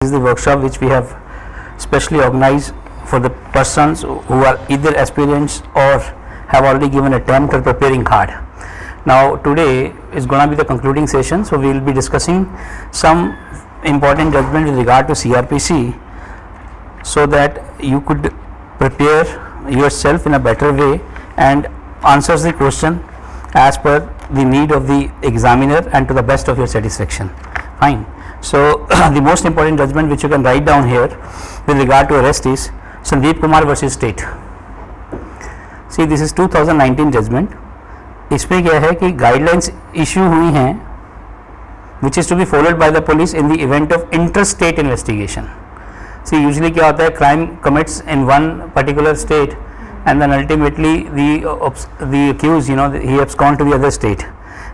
This is the workshop which we have specially organized for the persons who are either aspirants or have already given attempt or preparing hard. Now today is going to be the concluding session, so we will be discussing some important judgment with regard to CRPC so that you could prepare yourself in a better way and answers the question as per the need of the examiner and to the best of your satisfaction. Fine. So the most important judgment which you can write down here with regard to arrest is Sandeep Kumar versus State. See, this is 2019 judgment. इसमें क्या है कि guidelines issue हुई हैं which is to be followed by the police in the event of interstate investigation. See, usually क्या होता है, crime commits in one particular state and then ultimately the accused, he abscond to the other state,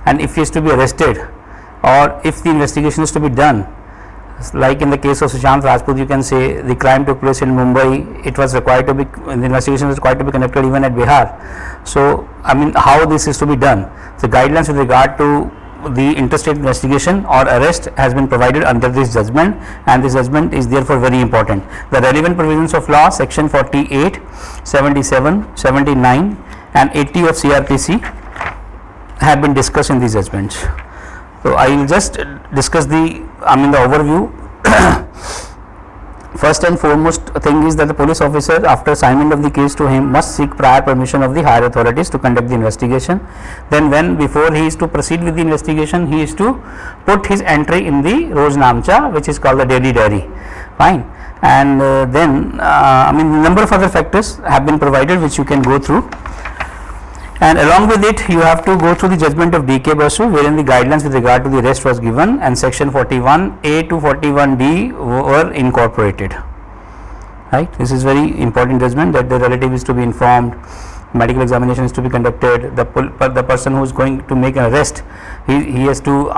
and if he is to be arrested or if the investigation is to be done, like in the case of Sushant Rajput, you can say the crime took place in Mumbai, it was required to be, the investigation was required to be conducted even at Bihar. So I mean, how this is to be done? The guidelines with regard to the interstate investigation or arrest has been provided under this judgment, and this judgment is therefore very important. The relevant provisions of law, section 48, 77, 79 and 80 of CRPC have been discussed in these judgments. So I will just discuss the overview. First and foremost thing is that the police officer, after assignment of the case to him, must seek prior permission of the higher authorities to conduct the investigation. Then before he is to proceed with the investigation, he is to put his entry in the Roznamcha, which is called the daily diary. Fine. And then number of other factors have been provided which you can go through. And along with it, you have to go through the judgment of D.K. Basu, wherein the guidelines with regard to the arrest was given and section 41A to 41D were incorporated. Right? This is very important judgment, that the relative is to be informed, medical examination is to be conducted, the person who is going to make an arrest, he has to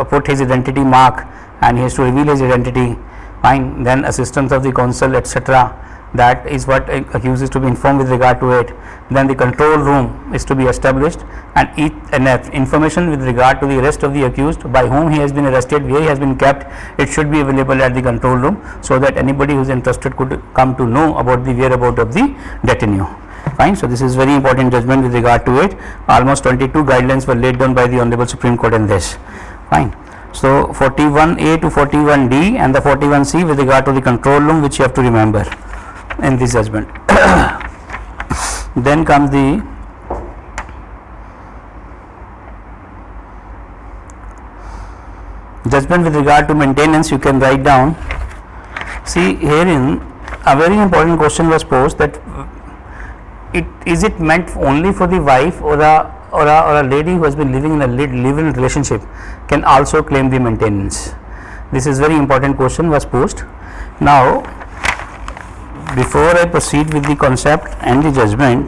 put his identity mark and he has to reveal his identity. Fine. Then assistance of the counsel, etc. That is what accused is to be informed with regard to it. Then the control room is to be established, and information with regard to the arrest of the accused, by whom he has been arrested, where he has been kept, it should be available at the control room, so that anybody who is interested could come to know about the whereabouts of the detainee. Fine. So this is very important judgment with regard to it. Almost 22 guidelines were laid down by the Honorable Supreme Court in this. Fine. So 41A to 41D and the 41C with regard to the control room, which you have to remember in this judgment. Then comes the judgment with regard to maintenance. You can write down. See, herein a very important question was posed, that is it meant only for the wife or a lady who has been living in a live-in relationship can also claim the maintenance? This is very important question was posed. Now, before I proceed with the concept and the judgment,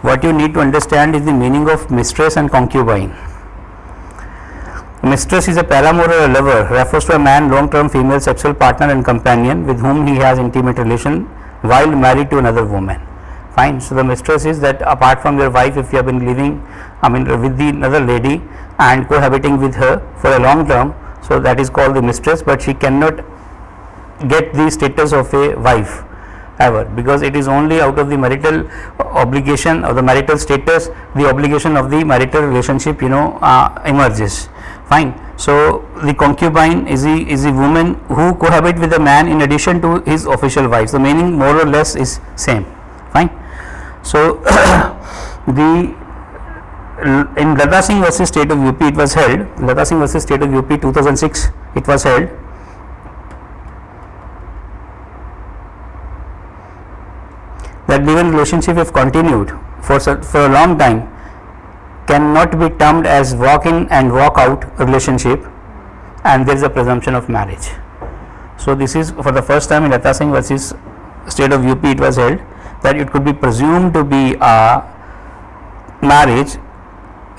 what you need to understand is the meaning of mistress and concubine. Mistress is a paramour or a lover, refers to a man, long-term female sexual partner and companion with whom he has intimate relation while married to another woman. Fine. So the mistress is that apart from your wife, if you have been living with the another lady and cohabiting with her for a long term, so that is called the mistress, but she cannot get the status of a wife ever, because it is only out of the marital obligation or the marital status the obligation of the marital relationship emerges. Fine. So the concubine is a woman who cohabit with a man in addition to his official wives. The meaning more or less is same. Fine. So in Lata Singh versus State of UP it was held, Lata Singh versus State of UP 2006 it was held, that live-in relationship, if continued for a long time, cannot be termed as walk-in and walk-out relationship, and there is a presumption of marriage. So this is for the first time in Lata Singh versus State of UP it was held, that it could be presumed to be a marriage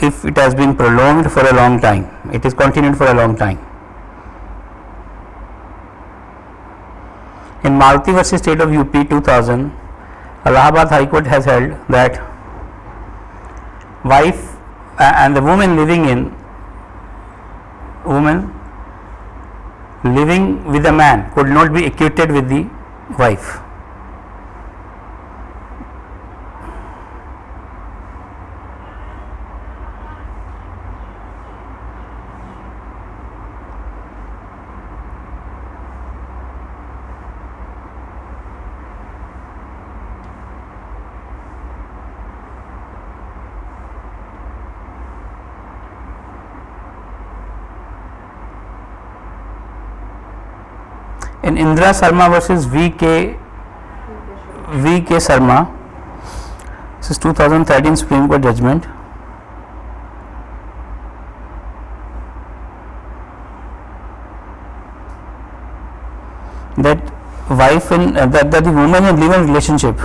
if it has been prolonged for a long time, it is continued for a long time. In Maruti versus State of UP 2000, Allahabad High Court has held that wife and the woman living in living with a man could not be equated with the wife. In Indra Sharma versus V.K. Sharma, this is 2013 Supreme Court judgment. That wife in that the woman in live-in relationship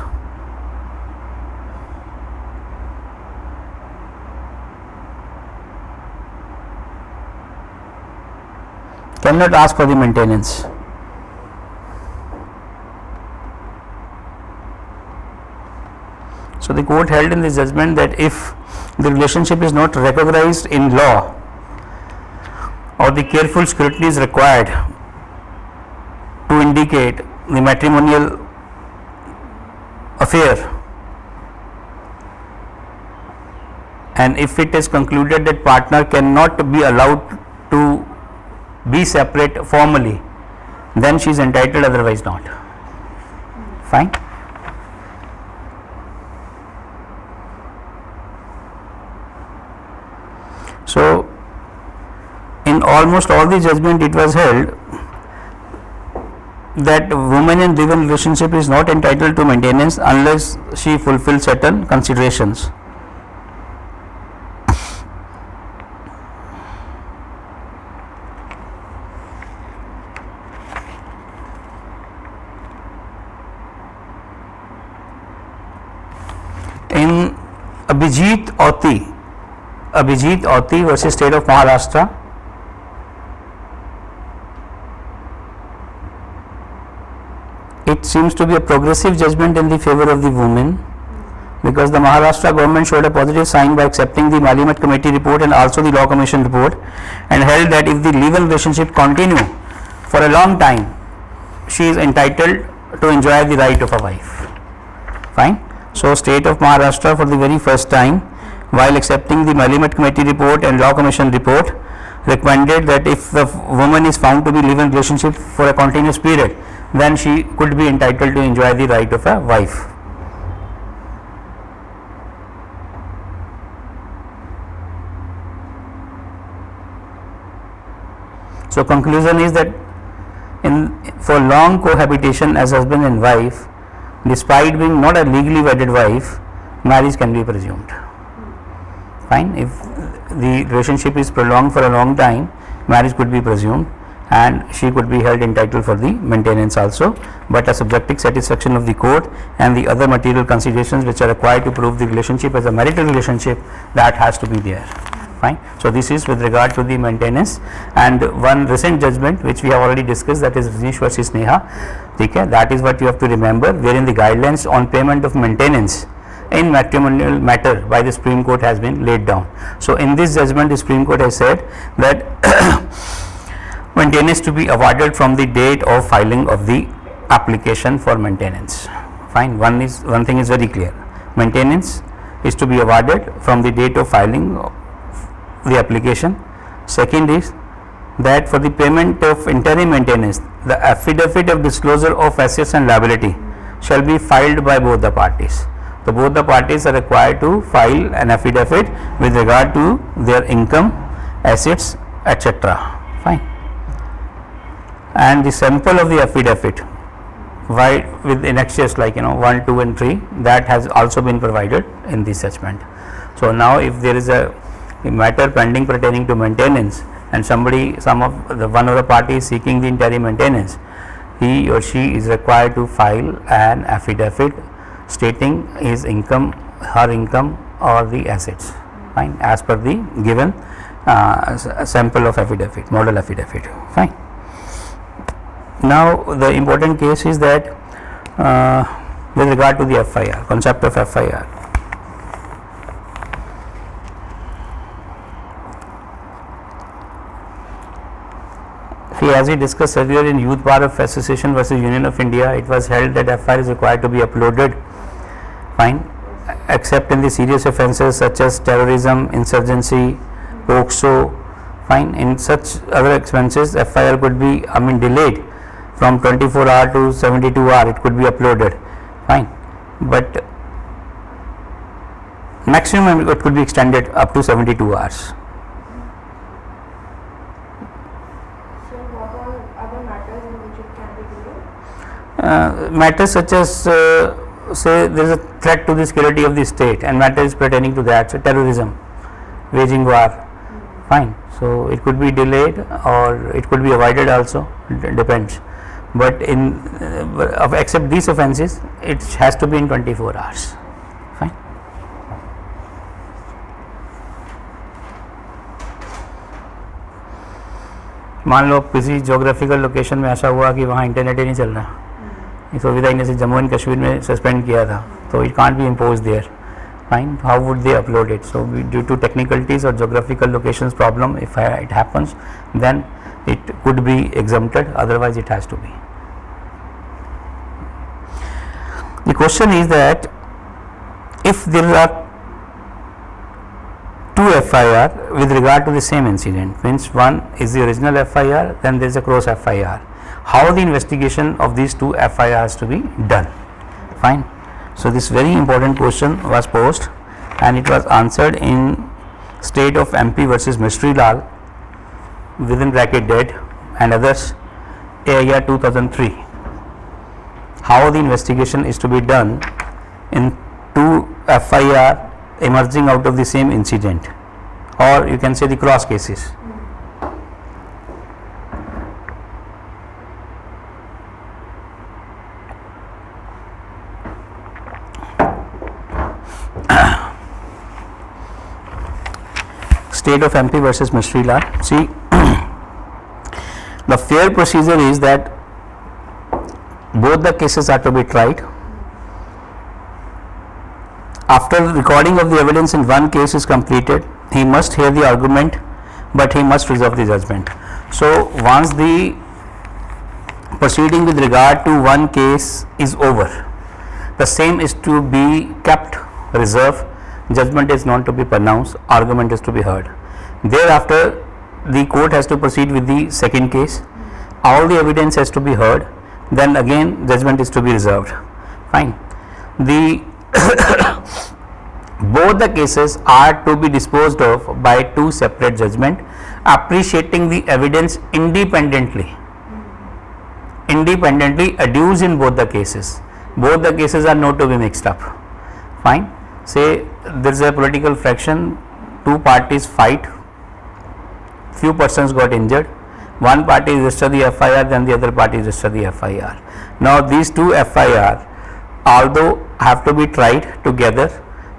cannot ask for the maintenance. So the court held in this judgment that if the relationship is not recognized in law or the careful scrutiny is required to indicate the matrimonial affair, and if it is concluded that partner cannot be allowed to be separate formally, then she is entitled, otherwise not. Fine. So in almost all the judgment it was held that woman in live-in relationship is not entitled to maintenance unless she fulfills certain considerations. In Abhijit Auti versus State of Maharashtra, it seems to be a progressive judgment in the favor of the woman, because the Maharashtra government showed a positive sign by accepting the Malimat Committee report and also the Law Commission report, and held that if the live-in relationship continue for a long time, she is entitled to enjoy the right of a wife. Fine. So State of Maharashtra for the very first time, while accepting the Malimat Committee report and Law Commission report, recommended that if the woman is found to be live-in relationship for a continuous period, then she could be entitled to enjoy the right of a wife. So conclusion is that for long cohabitation as husband and wife, despite being not a legally wedded wife, marriage can be presumed. Fine. If the relationship is prolonged for a long time, marriage could be presumed, and she could be held entitled for the maintenance also, but a subjective satisfaction of the court and the other material considerations which are required to prove the relationship as a marital relationship, that has to be there. Fine. So this is with regard to the maintenance. And one recent judgment which we have already discussed, that is Rajneesh versus Neha. Okay, that is what you have to remember, wherein the guidelines on payment of maintenance in matrimonial matter by the Supreme Court has been laid down. So in this judgment, the Supreme Court has said that maintenance to be awarded from the date of filing of the application for maintenance. Fine. One thing is very clear. Maintenance is to be awarded from the date of filing of the application. Second is that for the payment of interim maintenance, the affidavit of disclosure of assets and liability shall be filed by both the parties. So both the parties are required to file an affidavit with regard to their income, assets, etc. Fine. And the sample of the affidavit, with annexures like 1, 2 and 3, that has also been provided in this judgment. So now if there is a matter pending pertaining to maintenance, and one of the parties seeking the interim maintenance, he or she is required to file an affidavit stating his income, her income, or the assets. Fine. As per the given sample of affidavit, model affidavit. Fine. Now the important case is that with regard to the FIR, concept of FIR. See, as we discussed earlier in Youth Bar of Association versus Union of India, it was held that FIR is required to be uploaded, fine, except in the serious offences such as terrorism, insurgency, POCSO, fine. In such other offences, FIR could be, delayed from 24 hour to 72 hour, it could be uploaded, fine, but maximum it could be extended up to 72 hours. Matters such as say there is a threat to the security of the state and matters pertaining to that, so terrorism, waging war, fine, so it could be delayed or it could be avoided also, it depends, but in except these offences it has to be in 24 hours, fine. मान लो किसी geographical location में ऐसा हुआ कि वहाँ internet ही नहीं चल रहा, सुविधा इन्हें जम्मू एंड कश्मीर में सस्पेंड किया था, तो it can't be impose there, fine, how would they upload it, so due to technicalities और geographical locations problem, if it happens then it could be exempted, otherwise it has to be. The question is that if there are two FIR with regard to the same incident, means one is the original FIR, then there is a cross FIR, how the investigation of these two FIRs to be done, fine. So this very important question was posed and it was answered in State of MP versus Mystery Lal within bracket dead and others, AIR 2003. How the investigation is to be done in two FIR emerging out of the same incident, or you can say the cross cases. State of MP versus Mystery Lal. See, the fair procedure is that both the cases are to be tried. After recording of the evidence in one case is completed, he must hear the argument, but he must reserve the judgment. So once the proceeding with regard to one case is over, the same is to be kept reserved, judgment is not to be pronounced, argument is to be heard. Thereafter, the court has to proceed with the second case, all the evidence has to be heard, then again judgment is to be reserved, fine. The both the cases are to be disposed of by two separate judgment, appreciating the evidence independently adduced in both the cases. Both the cases are not to be mixed up, fine. Say there is a political fraction, two parties fight, few persons got injured, one party registered the FIR, then the other party registered the FIR. Now these two FIR although have to be tried together,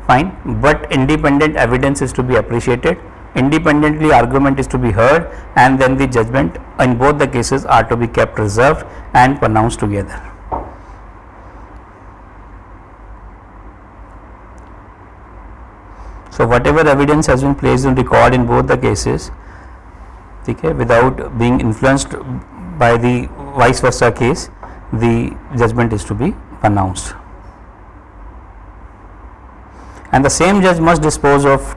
fine, but independent evidence is to be appreciated, independently argument is to be heard, and then the judgment in both the cases are to be kept reserved and pronounced together. So whatever evidence has been placed on record in both the cases, okay, without being influenced by the vice versa case, the judgment is to be pronounced. And the same judge must dispose of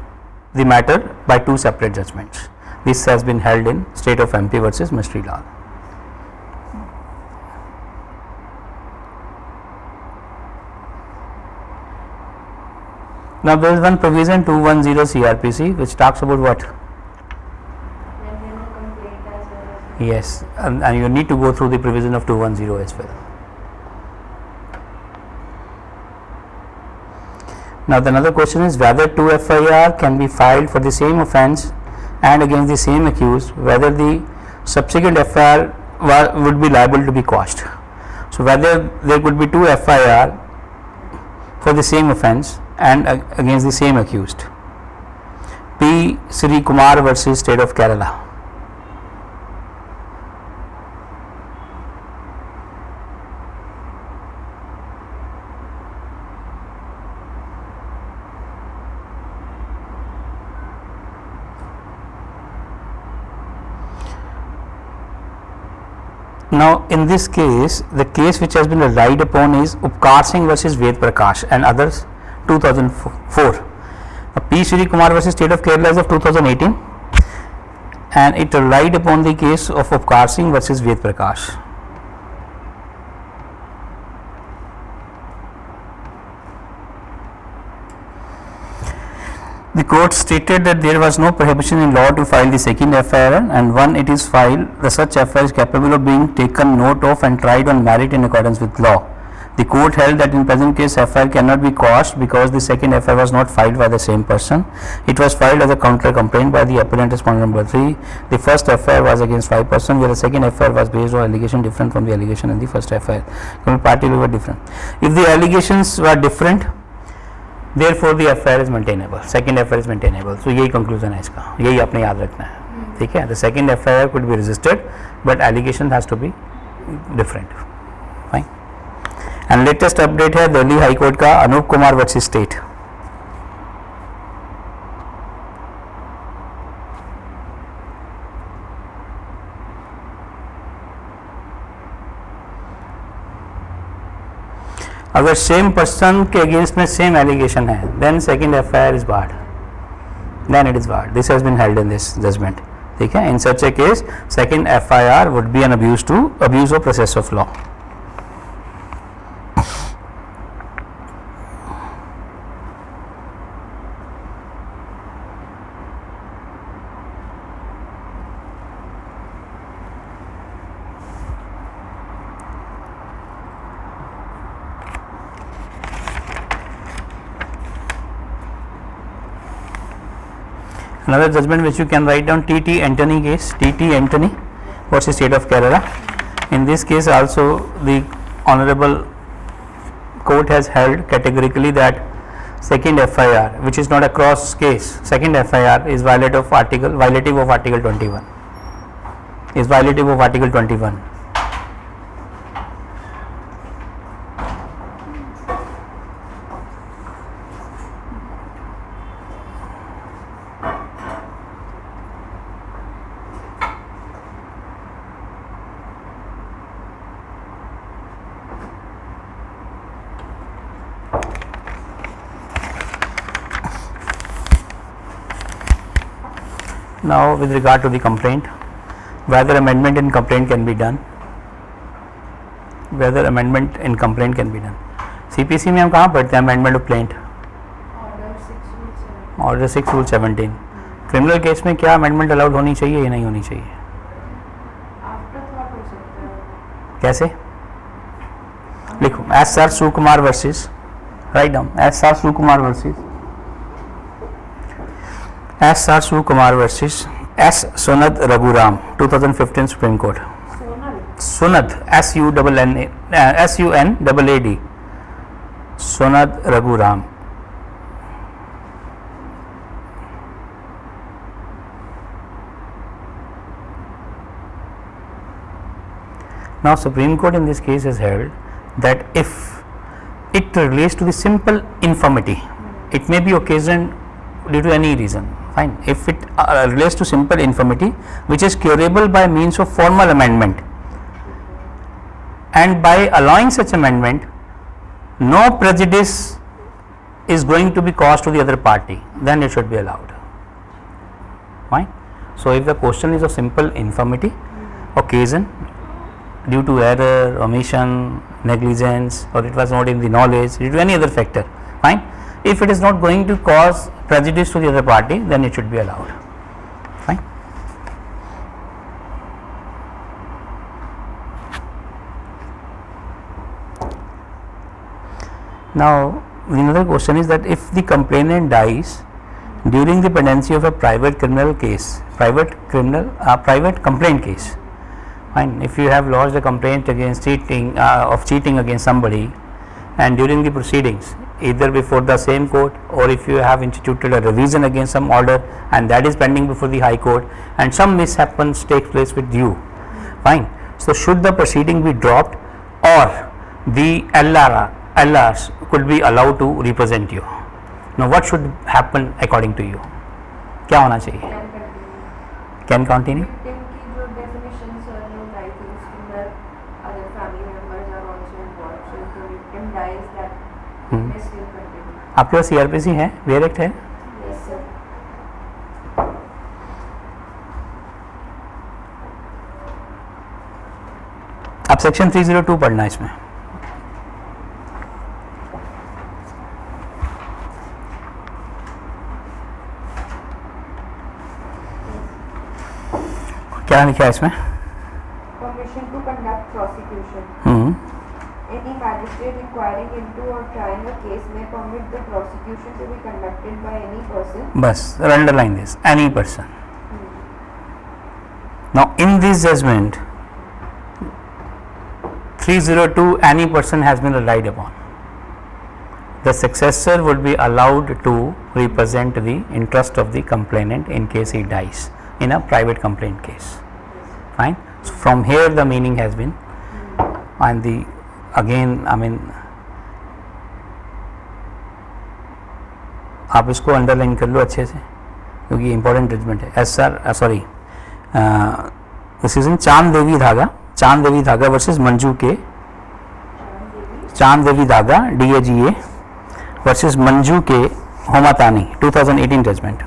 the matter by two separate judgments. This has been held in State of MP versus Mystery Lal. Now there is one provision 210 CRPC which talks about what? Yes, and you need to go through the provision of 210 as well. Now the another question is whether two FIR can be filed for the same offence and against the same accused, whether the subsequent FIR would be liable to be quashed. So whether there could be two FIR for the same offence and against the same accused. P. Sri Kumar versus State of Kerala. Now in this case, the case which has been relied upon is Upkar Singh versus Ved Prakash and others 2004. P. Shri Kumar versus State of Kerala is of 2018 and it relied upon the case of Upkar Singh versus Ved Prakash. The court stated that there was no prohibition in law to file the second FIR, and when it is filed, the such FIR is capable of being taken note of and tried on merit in accordance with law. The court held that in present case FIR cannot be quashed because the second FIR was not filed by the same person. It was filed as a counter complaint by the appellant respondent number 3. The first FIR was against 5 persons, where the second FIR was based on allegation different from the allegation in the first FIR. Party were different. If the allegations were different, therefore the FIR is maintainable. Second FIR is maintainable. So यही conclusion है इसका, यही आपने याद रखना है, ठीक है. The second FIR could be resisted, but allegation has to be different. Fine. And latest update है दिल्ली हाई कोर्ट का अनूप कुमार वर्सेस स्टेट. अगर सेम पर्सन के अगेंस्ट में सेम एलिगेशन है, then second FIR is barred, then it is barred. This has been held in this judgment, ठीक है. In such a case second FIR would be an abuse of process of law. Another judgment which you can write down, T.T. Antony case, T.T. Antony versus State of Kerala. In this case also the honorable court has held categorically that second FIR, which is not a cross case, second FIR is violative of Article 21. Is violative of Article 21. Now with regard to the complaint, whether amendment in complaint can be done, whether amendment in complaint can be done. CPC में हम कहाँ पढ़ते हैं amendment of plaint? Order 6 Rule 17. Criminal case में क्या amendment allowed होनी चाहिए या नहीं होनी चाहिए? कैसे लिखो? S. R. Sukumar versus, write down S. R. Sukumar versus S. R. Sukumar versus S. Sunad Raghuram, 2015 Supreme Court. Sunad, S-U-N-A-D, Sunad Raghuram. Now Supreme Court in this case has held that if it relates to the simple infirmity, it may be occasioned due to any reason. Fine. If it relates to simple infirmity which is curable by means of formal amendment, and by allowing such amendment no prejudice is going to be caused to the other party, then it should be allowed. Fine. So if the question is of simple infirmity, occasion due to error, omission, negligence, or it was not in the knowledge, due to any other factor, fine. If it is not going to cause prejudice to the other party, then it should be allowed. Fine. Now another question is that if the complainant dies during the pendency of a private criminal case, private complaint case, fine. If you have lodged a complaint against cheating against somebody, and during the proceedings, either before the same court, or if you have instituted a revision against some order and that is pending before the High Court, and some mishaps take place with you, fine. So should the proceeding be dropped, or the LRs could be allowed to represent you? Now what should happen according to you? क्या होना चाहिए? Can continue? dies that may still continue. आपके पास CRPC है, where act है? Yes, sir. आप section 302 पढ़ना इसमें. क्या लिखा है इसमें? Permission to conduct prosecution. Any magistrate inquiring into or trying a case may permit the prosecution to be conducted by any person. बस underline this, any person. Now in this judgment 302 any person has been relied upon. The successor would be allowed to represent the interest of the complainant in case he dies in a private complaint case. Fine. So from here the meaning has been, and the again I mean आप इसको underline कर लो अच्छे से क्योंकि important judgement है. S sir sorry decision चांद देवी धागा versus Manju के, चांद देवी धागा DAGA वर्सेस मंजू के होमातानी 2018 judgement.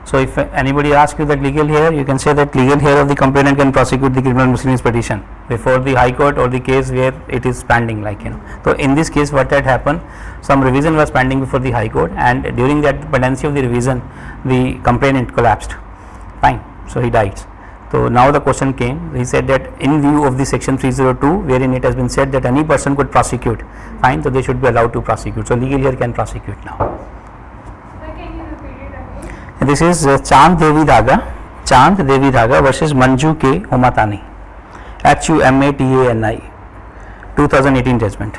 So if anybody asks you that legal heir, you can say that legal heir of the complainant can prosecute the criminal miscellaneous petition before the High Court or the case where it is pending, like So in this case, what had happened? Some revision was pending before the High Court, and during that pendency of the revision, the complainant collapsed. Fine. So he died. So now the question came. He said that in view of the section 302, wherein it has been said that any person could prosecute, fine. So they should be allowed to prosecute. So legal heir can prosecute now. This is Chand Devi Dhaga versus Manju K Homatani, HUMATANI 2018 judgment.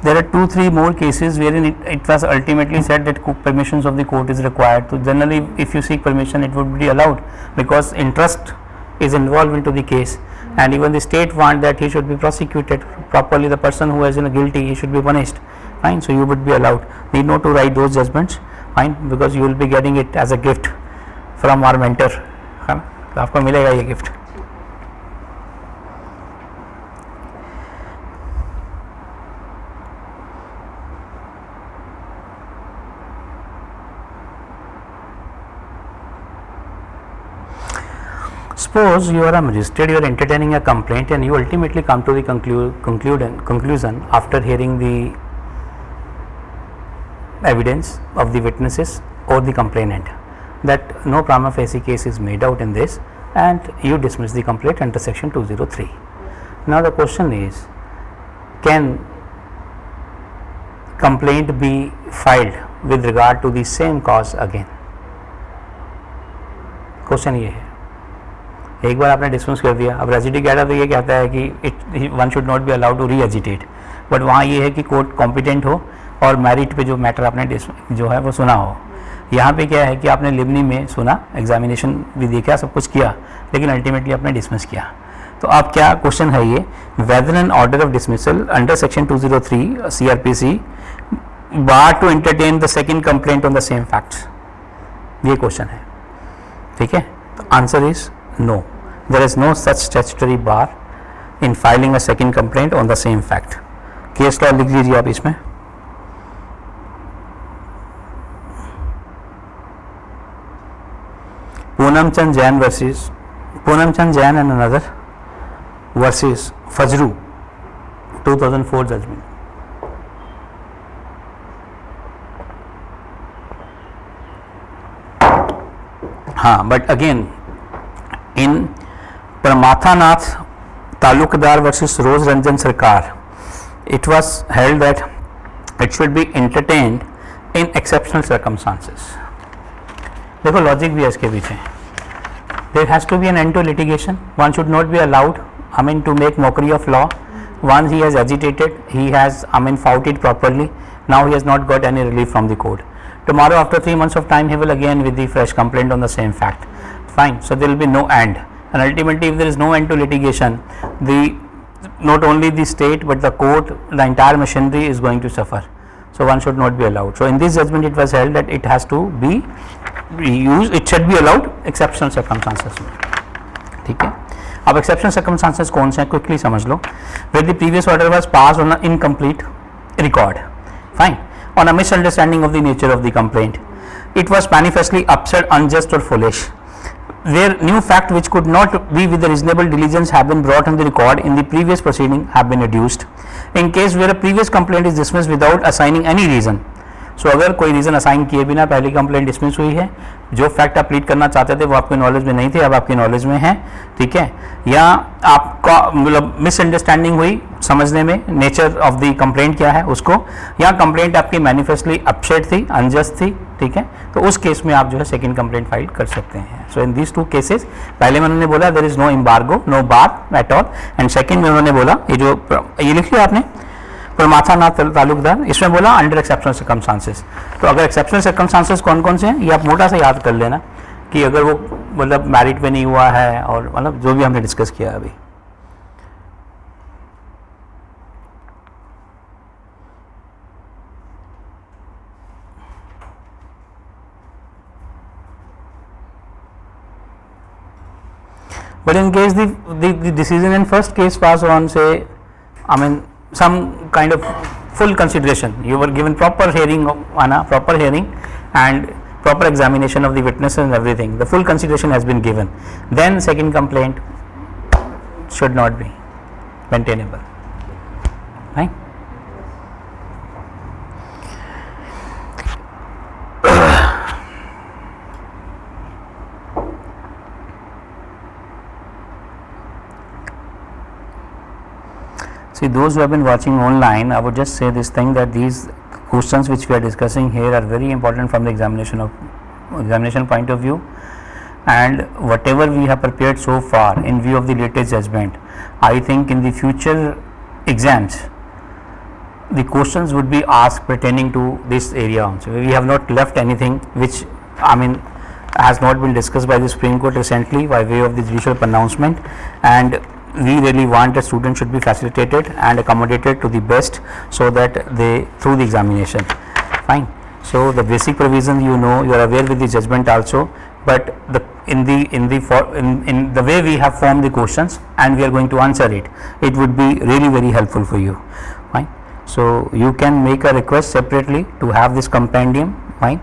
There are 2-3 more cases wherein it was ultimately said that permissions of the court is required. So generally, if you seek permission, it would be allowed because interest is involved into the case, and even the state want that he should be prosecuted properly. The person who has been guilty, he should be punished. Fine. So you would be allowed. Need not to write those judgments. Fine, because you will be getting it as a gift from our mentor. है ना? तो आपको मिलेगा ये gift. Suppose you are a magistrate, you are entertaining a complaint, and you ultimately come to the conclusion after hearing the evidence of the witnesses or the complainant that no prima facie case is made out in this, and you dismiss the complaint under section 203. Now the question is, can complaint be filed with regard to the same cause again? Question ये है. एक बार आपने dismiss कर दिया, अब रेजिडी कहता तो ये कहता है कि one should not be allowed to reagitate, but वहाँ ये है कि कोर्ट कॉम्पिटेंट हो और मेरिट पे जो मैटर आपने जो है वो सुना हो. यहाँ पे क्या है कि आपने लिबनी में सुना, एग्जामिनेशन भी देखा, सब कुछ किया, लेकिन अल्टीमेटली आपने डिसमिस किया. तो अब क्या क्वेश्चन है ये, whether an order of dismissal under section 203 CRPC bar to entertain the second complaint on the same facts, ये क्वेश्चन है. ठीक है, तो answer is no, there is no such statutory bar in filing a second complaint on the same fact. Case law लिख लीजिए आप इसमें. Poonamchand Jain and another versus Fajru 2004 judgment. हाँ, but again in Pramathanath Talukdar versus Rose Ranjan Sarkar, it was held that it should be entertained in exceptional circumstances. देखो logic भी है इसके पीछे. There has to be an end to litigation. One should not be allowed, to make mockery of law. Once he has agitated, he has, fought it properly. Now he has not got any relief from the court. Tomorrow, after 3 months of time, he will again with the fresh complaint on the same fact. Fine. So there will be no end. And ultimately, if there is no end to litigation, not only the state but the court, the entire machinery is going to suffer. So one should not be allowed. So in this judgment it was held that it has to be used, it should be allowed exceptional circumstances में, ठीक है. अब exceptional circumstances कौन से हैं quickly समझ लो. Where the previous order was passed on an incomplete record, fine, on a misunderstanding of the nature of the complaint, it was manifestly absurd, unjust or foolish, where new fact which could not be with the reasonable diligence have been brought on the record in the previous proceeding have been adduced. In case where a previous complaint is dismissed without assigning any reason, so अगर कोई reason assign किए बिना पहली complaint dismiss हुई है, जो fact आप plead करना चाहते थे वो आपके नॉलेज में नहीं थे, अब आपकी नॉलेज में है, ठीक है, या आपका मतलब मिसअंडरस्टैंडिंग हुई समझने में नेचर ऑफ द कंप्लेंट क्या है उसको, या कंप्लेंट आपकी मैनिफेस्टली अपसेट थी, अनजस्ट थी, ठीक है, तो उस केस में आप जो है सेकंड कंप्लेंट फाइल कर सकते हैं. So in this two cases, पहले में उन्होंने बोला there is no embargo, no bar at all, and second में उन्होंने बोला ये लिख लिया आपने परमाथानाथ तालुकदार, इसमें बोला अंडर एक्सेप्शनल सर्कमस्टांसेस. तो अगर एक्सेप्शनल सर्कमस्टांसेस कौन कौन से हैं ये आप मोटा सा याद कर लेना कि अगर वो मतलब मैरिट पे नहीं हुआ है और मतलब जो भी हमने डिस्कस किया अभी. But in case the decision in first case was on, say, I mean some kind of full consideration, you were given proper hearing proper hearing and proper examination of the witnesses and everything, the full consideration has been given, then second complaint should not be maintainable, right? See, those who have been watching online, I would just say this thing that these questions which we are discussing here are very important from the examination point of view, and whatever we have prepared so far in view of the latest judgment, I think in the future exams the questions would be asked pertaining to this area also. We have not left anything which has not been discussed by the Supreme Court recently by way of the judicial pronouncement, and we really want that students should be facilitated and accommodated to the best so that they through the examination, fine. So the basic provisions you are aware with the judgment also, but in the way we have formed the questions and we are going to answer it, it would be really very helpful for you, fine. So you can make a request separately to have this compendium, fine,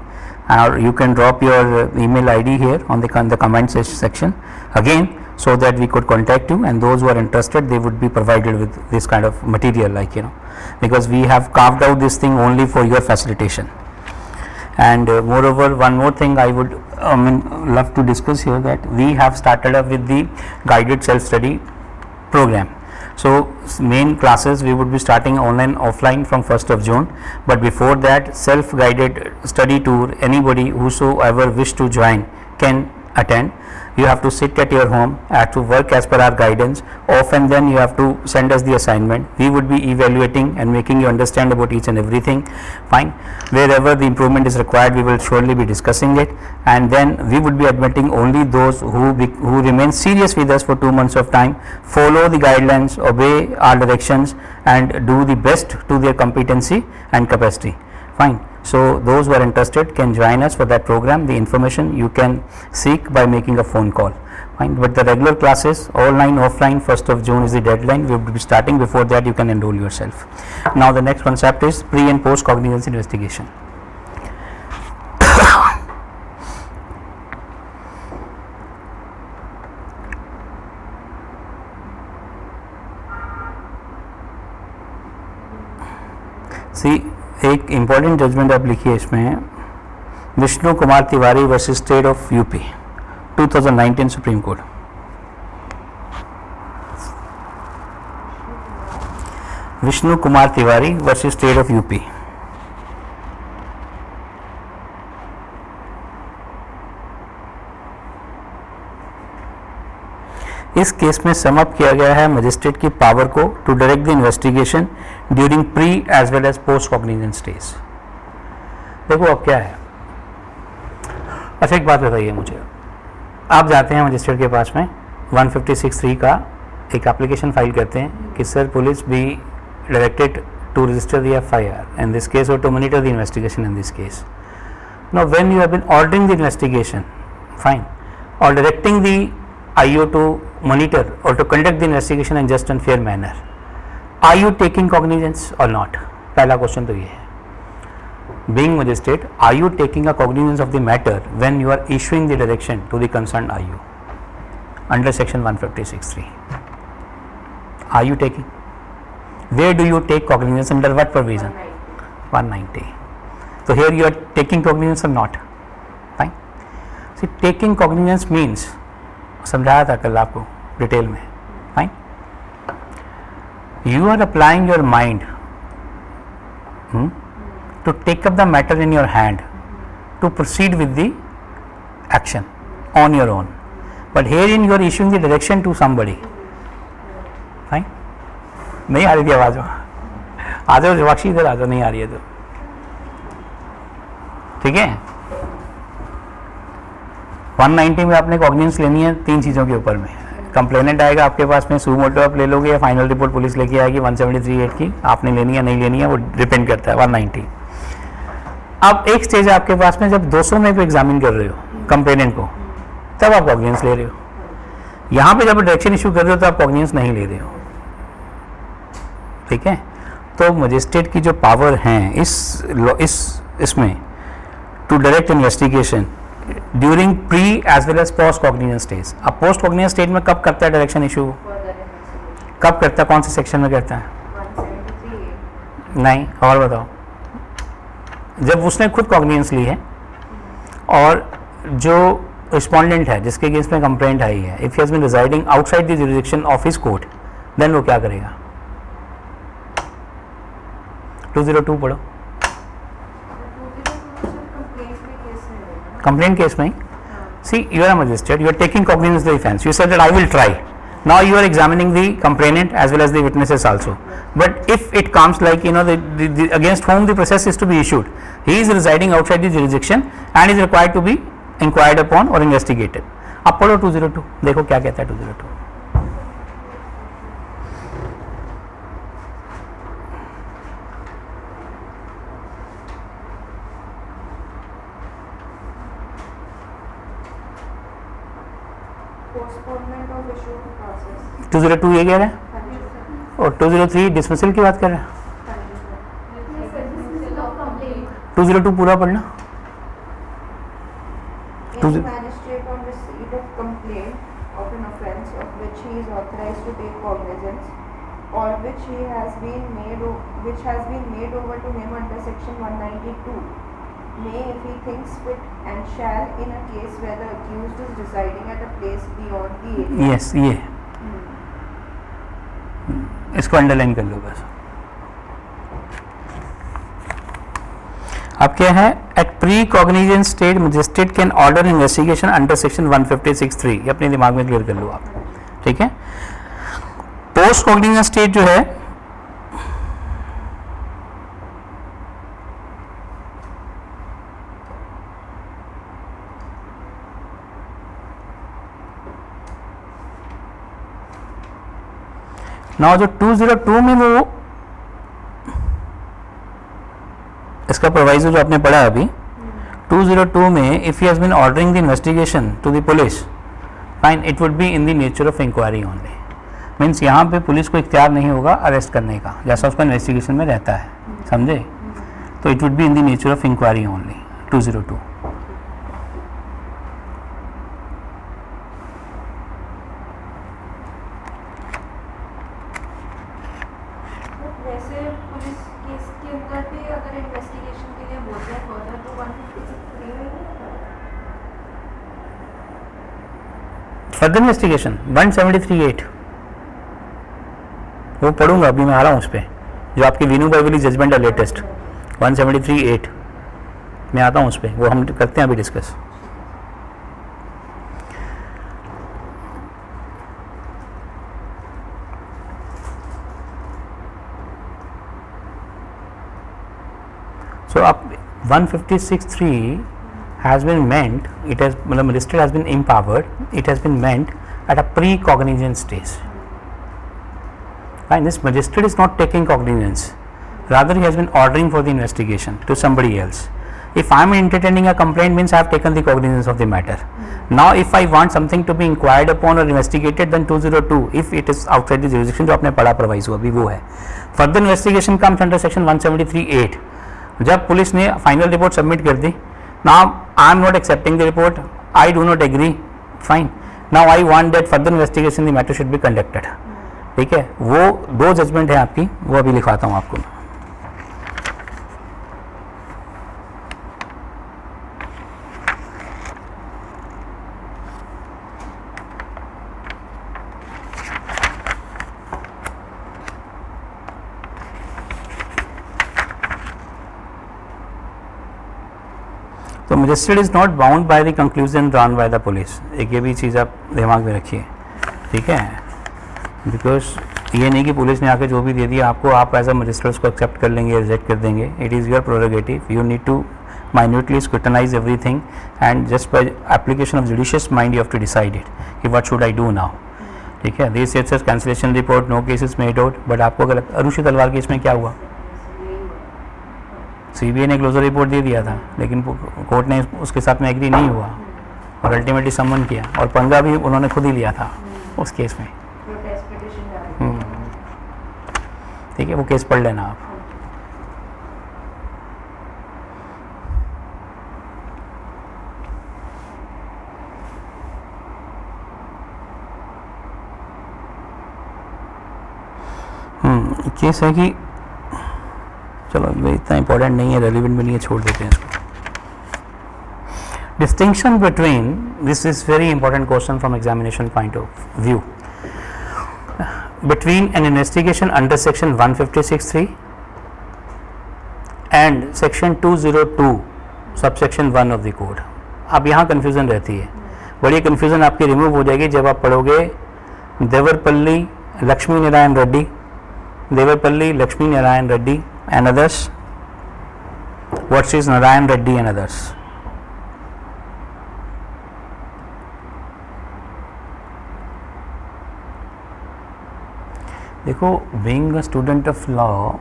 or you can drop your email ID here on the comment section again, so that we could contact you, and those who are interested, they would be provided with this kind of material, like because we have carved out this thing only for your facilitation. And moreover, one more thing I would love to discuss here, that we have started up with the guided self-study program. So main classes we would be starting online offline from 1st of June, but before that self-guided study tour, anybody whosoever wish to join can attend. You have to sit at your home, have to work as per our guidance. Often then you have to send us the assignment. We would be evaluating and making you understand about each and everything, fine. Wherever the improvement is required, we will surely be discussing it, and then we would be admitting only those who remain serious with us for 2 months of time, follow the guidelines, obey our directions, and do the best to their competency and capacity, fine. So those who are interested can join us for that program. The information you can seek by making a phone call, fine. But the regular classes, online, offline, 1st of June is the deadline. We will be starting. Before that you can enroll yourself. Now the next concept is pre and post cognizance investigation. See, एक important judgment आप लिखिए इसमें, Vishnu Kumar Tiwari versus state of UP 2019 supreme court. Vishnu Kumar Tiwari versus state of UP. इस case में sum up किया गया है magistrate की पावर को to direct the investigation during pre as well as post cognizance stage. देखो अब क्या है. अच्छा एक बात बताइए मुझे, आप जाते हैं मजिस्ट्रेट के पास में 156(3) का एक एप्लीकेशन फाइल करते हैं कि sir police be directed to register the FIR in this case or to monitor the investigation in this case. Now, when you have been ordering the investigation, fine, or directing the IO to monitor or to conduct the investigation in just and fair manner, are you taking cognizance or not? पहला question तो ये है. Being magistrate, are you taking a cognizance of the matter when you are issuing the direction to the concerned IO under section 156(3)? Are you taking? Where do you take cognizance, under what provision? 190. So here you are taking cognizance or not? Fine. See, taking cognizance means, समझाया था कल आपको detail में. Fine. You are applying your mind to take up the matter in your hand to proceed with the action on your own. But herein you are issuing the direction to somebody. Fine. नहीं आ रही थी आवाज? आ जाओ जवाक्षी, इधर आ जाओ. नहीं आ रही है तो ठीक है. 190 में आपने कॉग्निजेंस लेनी है तीन चीज़ों के ऊपर में. कंप्लेनेंट आएगा आपके पास में, सू मोटो आप ले लोगे या फाइनल रिपोर्ट पुलिस लेके आएगी 173(8) की, आपने लेनी है नहीं लेनी है वो डिपेंड करता है 190. अब एक स्टेज है आपके पास में जब 200 में भी एग्जामिन कर रहे हो कंप्लेनेंट को, तब आप कॉग्निजेंस ले रहे हो. यहाँ पे जब डायरेक्शन इशू कर रहे हो तो आप कॉग्निजेंस नहीं ले रहे हो. ठीक है. तो मजिस्ट्रेट की जो पावर हैं इसमें to direct investigation during pre as well as post cognizance stage. अब पोस्ट कॉग्निजेंस स्टेज में कब करता है डायरेक्शन इशू? कब करता है, कौन से सेक्शन में करता है? 173(8). नहीं, और बताओ. जब उसने खुद कॉग्निजेंस ली है और जो रिस्पोंडेंट है जिसके अगेंस्ट में कंप्लेंट आई है, if he has been residing outside the jurisdiction of his court, then वो क्या करेगा? 202 पढ़ो. कंप्लेंट केस में see you are a magistrate, you are taking cognizance the offence, you said that I will try. Now you are examining the complainant as well as the witnesses also. But if it comes like the against whom the process is to be issued, he is residing outside the jurisdiction and is required to be inquired upon or investigated. अब पढ़ो 202, देखो क्या कहता है 202. Postponement of issue to process. 202 ये कह रहा है और 203 डिसमिसल की बात कर रहा है. 202 पूरा पढ़ना. Any magistrate on receipt of complaint of an offence of which he is authorized to take cognizance or which has been made over to him under section 192 may, if he thinks fit, and shall, in a case where the accused is residing at a place beyond the area. Yes, ये इसको underline कर लो बस. अब क्या है? At pre cognizance stage magistrate can order investigation under section 156(3). ये अपने दिमाग में क्लियर कर लो आप. ठीक है. पोस्ट कॉग्निजेंस स्टेज जो है ना, जो 202 में वो इसका प्रोवाइजो जो आपने पढ़ा अभी 202 में, if he has been ordering the investigation to the police, fine, it would be in the nature of inquiry only. Means यहाँ पे पुलिस को इख्तियार नहीं होगा अरेस्ट करने का, जैसा उसका इन्वेस्टिगेशन में रहता है, समझे? तो it would be in the nature of inquiry only 202. वैसे पुलिस केस के अंदर भी अगर इन्वेस्टिगेशन के लिए बोलते हैं फर्दर तो 156(3) में फर्दर इन्वेस्टिगेशन 173(8) वो पढ़ूंगा अभी, मैं आ रहा हूँ उस पर, जो आपकी वीनू बाइवली जजमेंट है लेटेस्ट 173(8), मैं आता हूँ उस पर, वो हम करते हैं अभी discuss. So up 156(3) has been meant, it has, the magistrate has been empowered, it has been meant at a pre-cognizance stage. Fine, this magistrate is not taking cognizance rather he has been ordering for the investigation to somebody else. If I am entertaining a complaint means I have taken the cognizance of the matter. Now if I want something to be inquired upon or investigated, then 202, if it is outside the jurisdiction, जो आपने पढ़ा provides हुआ अभी वो है. Further investigation comes under section 173(8). जब police ने final report submit कर दी, now I am not accepting the report, I do not agree, fine, now I want that further investigation the matter should be conducted. ठीक है, वो 2 judgement है आपकी, वो अभी लिखवाता हूँ आपको. तो magistrate is not bound by the conclusion drawn by the police. एक ये भी चीज़ आप दिमाग में रखिए, ठीक है, बिकॉज ये नहीं कि पुलिस ने आके जो भी दे दिया आपको, आप एज अ मजिस्ट्रेट उसको एक्सेप्ट कर लेंगे, रिजेक्ट कर देंगे. It is your prerogative. You need to minutely scrutinize everything, and just by application of judicious mind you have to decide it कि what should I do now. ठीक है, this says cancellation report, no cases made out. But आपको अगर अरुषि तलवार case में क्या हुआ, CBI ने क्लोजर रिपोर्ट दे दिया था, लेकिन कोर्ट ने उसके साथ में एग्री नहीं हुआ और अल्टीमेटली सम्मन किया, और पंगा भी उन्होंने खुद ही लिया था उस केस में. ठीक है, वो केस पढ़ लेना आप. केस है कि चलो इतना इंपॉर्टेंट नहीं है, रेलिवेंट भी नहीं है, छोड़ देते हैं इसको. Distinction between, this is very important question from examination point of view, between N investigation under section 156(3) and section 202 subsection 1 of the code. अब यहाँ कन्फ्यूजन रहती है, बड़ी कन्फ्यूजन आपकी रिमूव हो जाएगी जब आप पढ़ोगे Devarpalli Lakshmi Narayan Reddy, Devarpalli Lakshmi Narayan Reddy and others versus Narayan Reddy and others. देखो, being a student of law,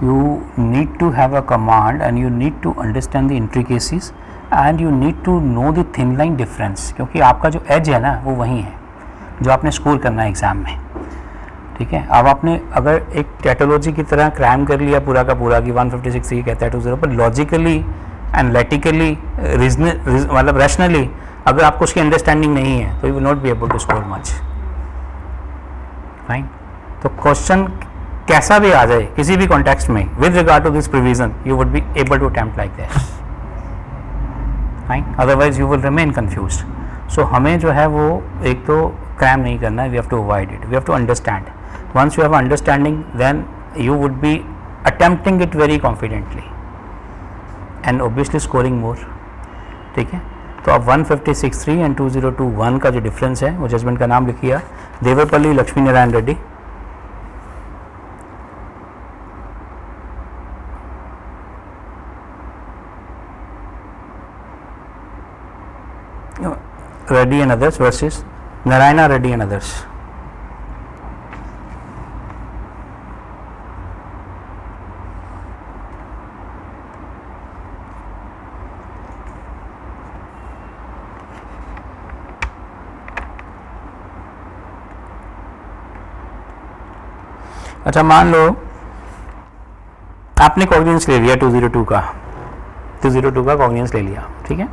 you need to have a command and you need to understand the intricacies and you need to know the thin line difference, क्योंकि आपका जो as है ना वो वही है जो आपने स्कोर करना है एग्जाम में. ठीक है, अब आपने अगर एक टैटोलॉजी की तरह क्राइम कर लिया पूरा का पूरा कि 156 ये कहता है 202, पर लॉजिकली एनालिटिकली मतलब रैशनली अगर आपको उसकी अंडरस्टैंडिंग नहीं है तो you will not be able to score much. Fine, तो क्वेश्चन कैसा भी आ जाए किसी भी कॉन्टेक्स्ट में with regard to this provision, you would be able to attempt like this. Fine, otherwise you will remain confused. So हमें जो है वो एक तो क्राइम नहीं करना है, we have to avoid it, we have to understand. Once you have understanding, then you would be attempting it very confidently and obviously scoring more. ठीक है, तो अब 156(3) एंड 202(1) का जो डिफरेंस है वो जजमेंट का नाम लिखिए, Devarpalli Lakshmi Narayan Reddy. Reddy and others versus Narayana Reddy and others. अच्छा, मान लो आपने कॉग्निजेंस ले लिया 202 का कॉग्निजेंस ले लिया. ठीक है,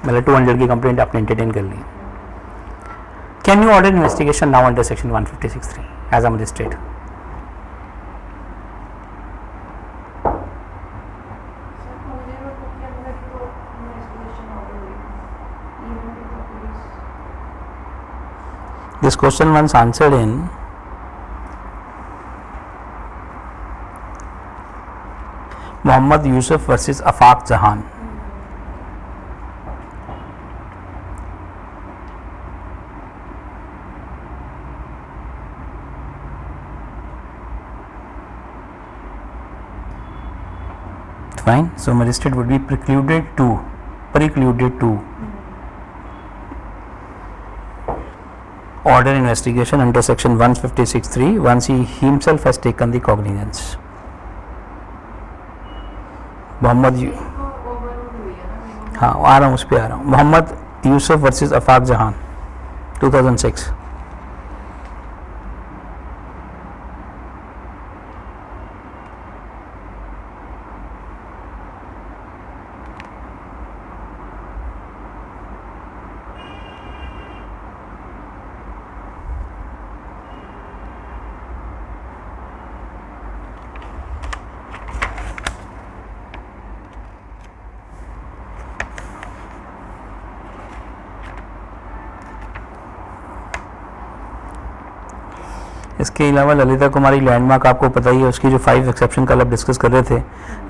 मतलब 200 की कंप्लेंट आपने एंटरटेन कर ली. Can you order investigation now under section 156(3) as a magistrate? This question once answered in Mohammad Yusuf versus Afaq Jahan. Fine, so magistrate would be precluded to order investigation under section 156(3) once he himself has taken the cognizance. Mohammad हाँ आ रहा हूँ, उस पर आ रहा हूँ। Mohammad Yusuf versus Afaq जहान 2006। इसके अलावा ललिता कुमारी लैंडमार्क आपको पता ही है, उसकी जो 5 एक्सेप्शन कल आप डिस्कस कर रहे थे,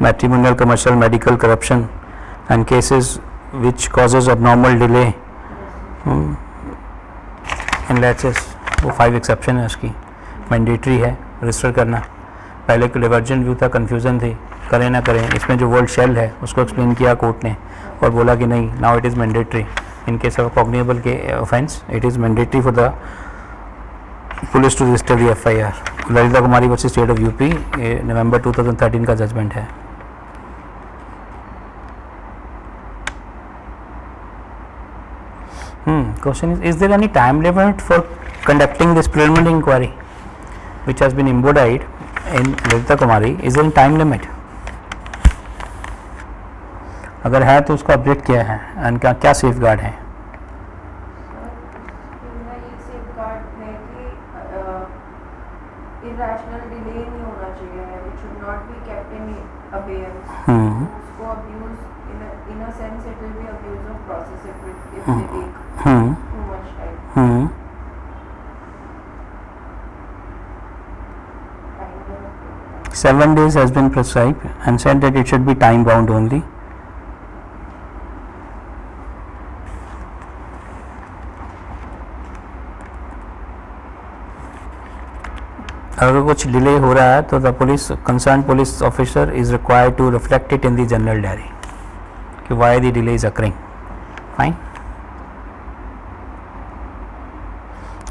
matrimonial, commercial, medical, corruption and cases which causes abnormal delay in latches, वो 5 एक्सेप्शन है उसकी, मैंडेटरी है रजिस्टर करना। पहले को डिवर्जन व्यू था, कन्फ्यूज़न थी, करें ना करें। इसमें जो वर्ड शेल है उसको एक्सप्लेन किया कोर्ट ने और बोला कि नहीं, now it is mandatory in case of cognizable के offence, it is mandatory for the police to register the FIR। Lalita Kumari versus state of UP, November 2013 का जजमेंट है। Question is there any time limit for conducting this preliminary inquiry which has been embodied in Lalita Kumari? Is there any time limit? अगर है तो उसका object क्या है and क्या safe guard है? irrational delay नहीं होना चाहिए, it should not be kept in abeyance. उसको abuse in a sense it will be abuse of process if they take too much time. 7 days has been prescribed and said that it should be time bound only. अगर कुछ delay हो रहा है तो the police concern police officer is required to reflect it in the general diary कि why the delay is occurring. Fine,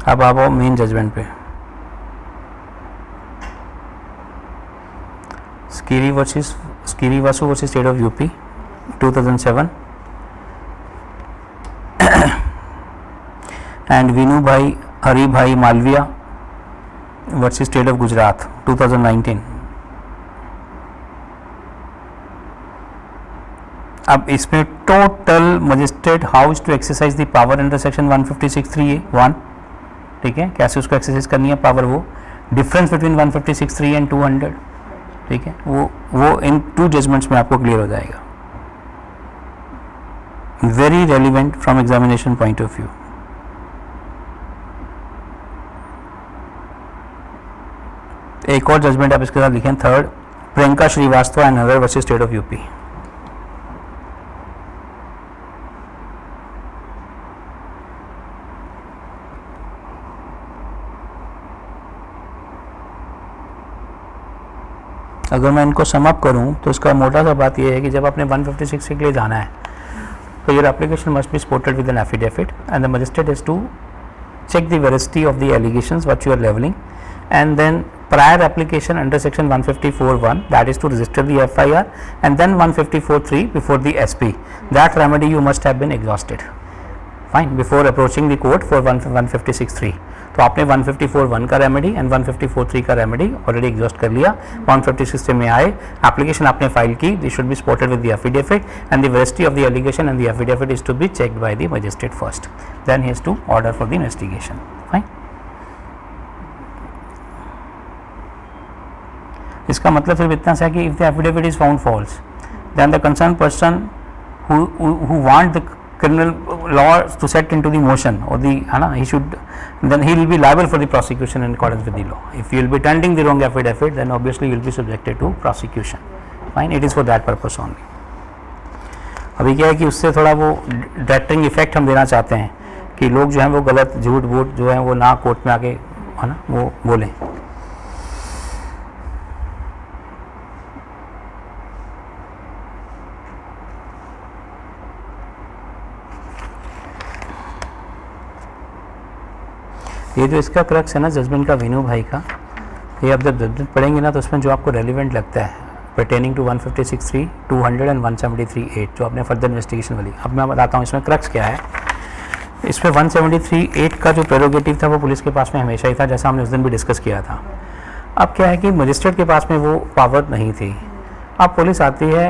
अब आप आओ मेन जजमेंट पे। Sakiri Vasu versus state of UP 2007 and Vinu Bhai Hari Bhai Malviya versus state of Gujarat 2019। अब इसमें total magistrate has to exercise the power under section 156(3)(1), ठीक है, कैसे उसको एक्सरसाइज करनी है पावर, वो डिफरेंस बिटवीन 156(3) एंड 200, ठीक है, वो इन 2 जजमेंट्स में आपको क्लियर हो जाएगा। Very relevant from examination point of view. एक और जजमेंट आप इसके साथ लिखें, third, Priyanka Srivastava and other versus state of UP. अगर मैं इनको सम अप करूं तो इसका मोटा सा बात यह है कि जब आपने 156 के लिए जाना है तो your application must be supported with an affidavit and the magistrate is to check the veracity of the allegations what you are leveling, and then prior application under section 154(1), that is to register the FIR, and then 154(3) before the SP. That remedy you must have been exhausted, fine, before approaching the court for 156(3). तो आपने 154(1) का remedy and 154(3) का remedy already exhaust कर लिया। 156 में आए, application आपने file की, this should be supported with the affidavit and the veracity of the allegation and the affidavit is to be checked by the magistrate first, then he is to order for the investigation, fine. इसका मतलब सिर्फ इतना सा कि if the affidavit is found false, then the concern person who want the criminal law to set into the motion or the he should, then he will be liable for the prosecution in accordance with the law. If you will be tendering the wrong affidavit, then obviously you will be subjected to prosecution, fine, it is for that purpose only. अभी क्या है कि उससे थोड़ा वो detecting effect हम देना चाहते हैं कि लोग जो हैं वो गलत झूठ वूठ जो है वो ना कोर्ट में आके है ना वो बोलें। ये जो इसका क्रक्स है ना जजमेंट का वीनू भाई का, ये अब जब जजमेंट पढ़ेंगे ना तो उसमें जो आपको रेलिवेंट लगता है pertaining to 156(3), 200 and 173(8) जो आपने फर्दर इन्वेस्टिगेशन वाली। अब मैं बताता हूँ इसमें क्रक्स क्या है। इसमें 173(8) का जो प्रेरोगेटिव था वो पुलिस के पास में हमेशा ही था, जैसा हमने उस दिन भी डिस्कस किया था। अब क्या है कि मजिस्ट्रेट के पास में वो पावर नहीं थी। अब पुलिस आती है,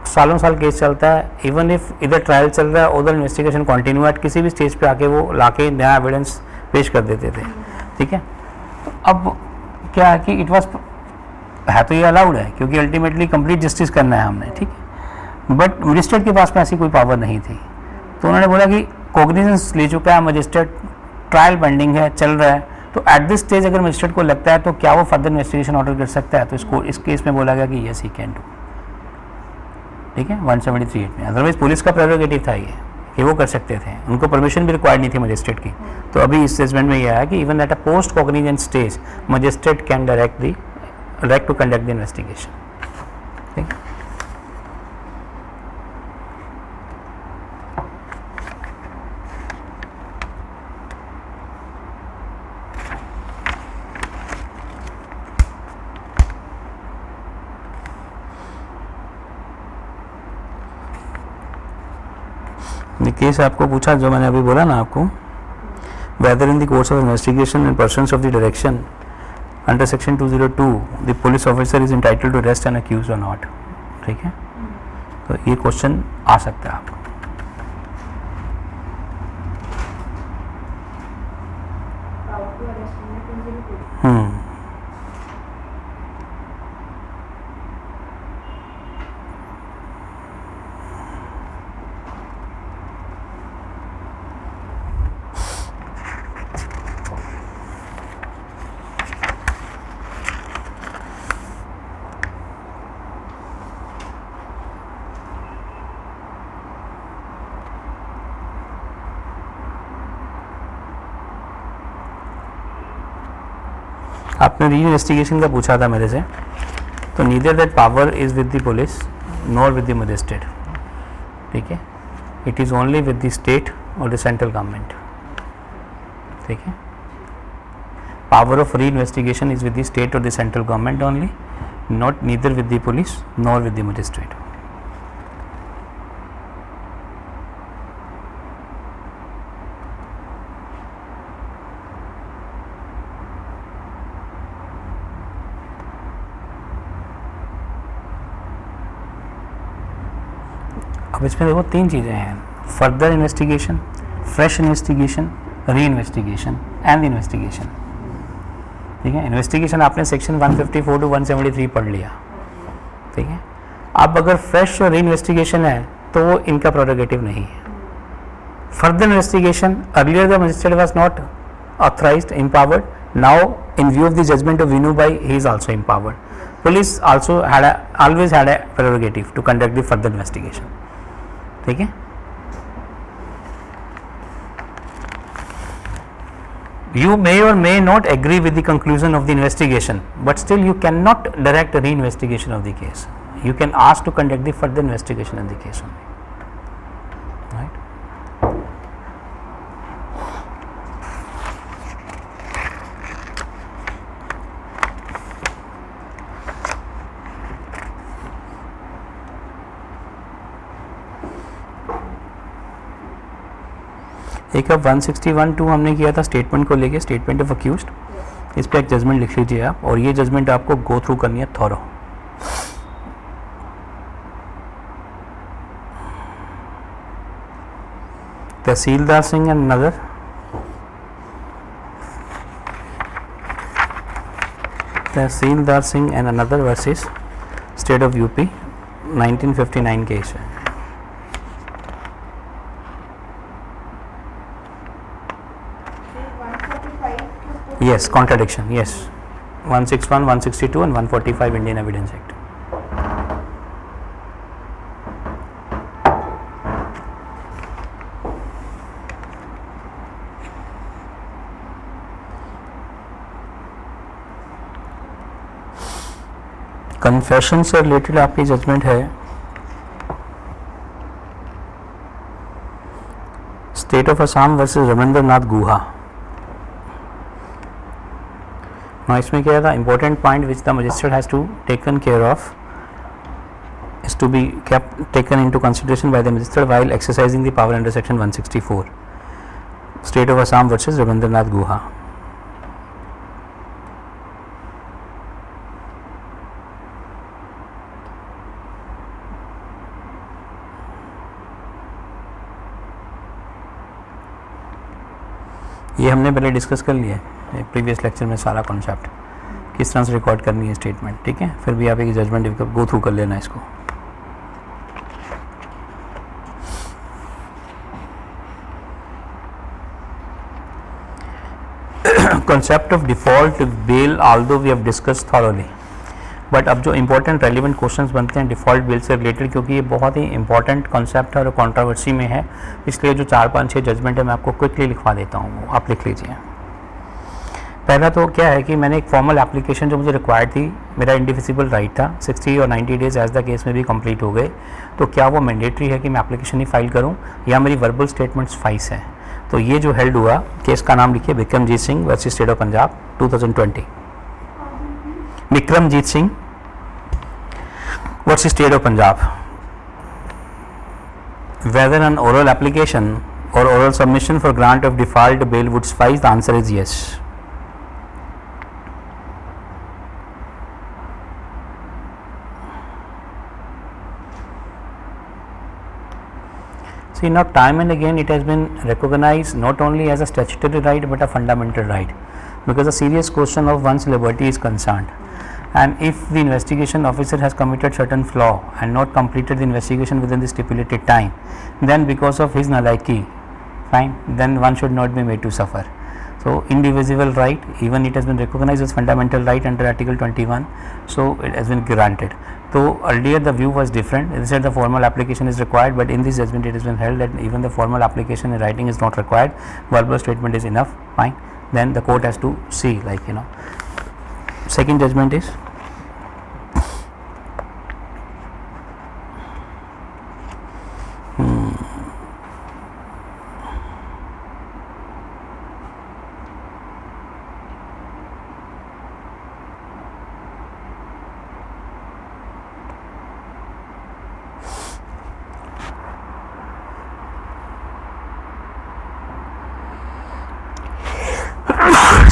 सालों साल केस चलता है, इवन इफ इधर ट्रायल चल रहा है उधर इन्वेस्टिगेशन कंटिन्यू है, किसी भी स्टेज पे आके वो लाके नया एविडेंस पेश कर देते थे, ठीक है। अब क्या है कि इट वाज है तो ये अलाउड है क्योंकि अल्टीमेटली कंप्लीट जस्टिस करना है हमने, ठीक है, बट मजिस्ट्रेट के पास में ऐसी कोई पावर नहीं थी। तो उन्होंने बोला कि कॉग्निजेंस ले चुका है मजिस्ट्रेट, ट्रायल पेंडिंग है, चल रहा है, तो एट दिस स्टेज अगर मजिस्ट्रेट को लगता है तो क्या वो फर्दर इन्वेस्टिगेशन ऑर्डर कर सकता है। तो इसको इस केस में बोला गया कि यस ही कैन डू, ठीक है, 173(8) में। अदरवाइज पुलिस का प्रेरोगेटिव था ये कि वो कर सकते थे, उनको परमिशन भी रिक्वायर्ड नहीं थी मजिस्ट्रेट की। तो अभी इस जजमेंट में ये आया कि even at a post cognizant stage magistrate can direct to conduct the investigation, ठीक है। केस आपको पूछा जो मैंने अभी बोला ना आपको, whether in the course of investigation and persons of the direction under section 202 the police officer is entitled to arrest an accused or not, ठीक है। तो ये क्वेश्चन आ सकता है आपको। आपने री इन्वेस्टिगेशन का पूछा था मेरे से, तो neither that power is with the police nor with the magistrate, ठीक है, it is only with the state और द सेंट्रल गवर्नमेंट, ठीक है। Power of reinvestigation is with the state और the central government only, not neither with the police nor with the magistrate. अब इसमें देखो तीन चीज़ें हैं, further investigation, fresh investigation, reinvestigation and investigation, ठीक है। इन्वेस्टिगेशन आपने सेक्शन 154 टू 173 पढ़ लिया, ठीक है। अब अगर फ्रेश और री इन्वेस्टिगेशन है तो वो इनका प्रोरोगेटिव नहीं है। Further investigation, earlier the magistrate was not authorised, empowered, now in view of the judgment of Vinu Bhai, he is also empowered. Police also always had a prerogative to conduct the further investigation, ठीक है। You may or may not agree with the conclusion of the investigation, but still you cannot direct a re-investigation of the case. You can ask to conduct the further investigation in the case only, right? एक अब 161(2) हमने किया था statement को लेके, statement of accused, इस पे एक जजमेंट लिख लीजिए आप, और ये जजमेंट आपको गो थ्रू करनी है thorough. Tehsildar Singh and Nagar, tehsildar Singh and another versus state of UP, 1959 case है। Yes, contradiction, yes. 161, 162 and 145 Indian Evidence Act. Confession से रिलेटेड आपकी जजमेंट है, state of Assam versus Ravindra Nath Guha. इसमें क्या था, important point which the magistrate has to taken care of, is to be taken into consideration by the magistrate while exercising the power under section 164. State of Assam versus Rabindranath Guha. ये हमने पहले discuss कर लिया है previous lecture में सारा concept, किस तरह से रिकॉर्ड करनी है स्टेटमेंट, ठीक है। फिर भी आप एक जजमेंट गो थ्रू कर लेना इसको। concept of default bail although we have discussed thoroughly, but अब जो इंपॉर्टेंट रेलिवेंट क्वेश्चंस बनते हैं डिफ़ॉल्ट बेल से रिलेटेड, क्योंकि ये बहुत ही इंपॉर्टेंट कॉन्सेप्ट है और कंट्रोवर्सी में है, इसलिए जो 4-5-6 जजमेंट है मैं आपको क्विकली लिखवा देता हूँ, वो आप लिख लीजिए। पहला तो क्या है कि मैंने एक फॉर्मल एप्लीकेशन जो मुझे रिक्वायर्ड थी, मेरा इंडिविजिबल राइट था, 60 और 90 डेज एज द केस में भी कंप्लीट हो गए, तो क्या वो मैंडेटरी है कि मैं एप्लीकेशन ही फाइल करूँ या मेरी वर्बल स्टेटमेंट्स फाइस है। तो ये जो हेल्ड हुआ, केस का नाम लिखिए Vikramjit Singh versus state of Punjab 2020। Vikramjit Singh versus state of Punjab. Whether an oral application or oral submission for grant of default bail would suffice, the answer is yes. See, now time and again it has been recognized not only as a statutory right but a fundamental right, because a serious question of one's liberty is concerned, and if the investigation officer has committed certain flaw and not completed the investigation within the stipulated time, then because of his nalaiki, fine, then one should not be made to suffer. So indivisible right, even it has been recognized as fundamental right under Article 21, so it has been granted. So earlier the view was different, they said the formal application is required, but in this judgment it has been held that even the formal application in writing is not required, verbal statement is enough, fine, then the court has to see, like, you know. Second judgment is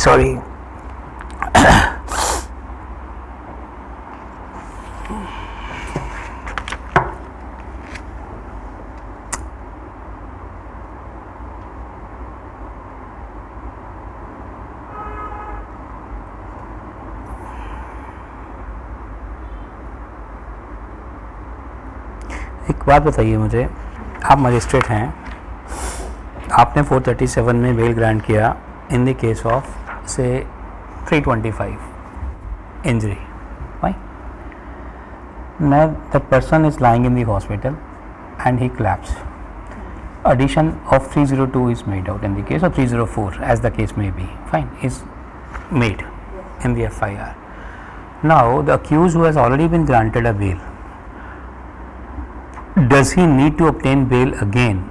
sorry. एक बात बताइए मुझे, आप magistrate हैं, आपने 437 में bell grant किया in the case of से 325 injury, right? Now the person is lying in the hospital and he collapsed. Addition of 302 is made out in the case, or 304 as the case may be, fine, is made in the FIR. Now the accused who has already been granted a bail, does he need to obtain bail again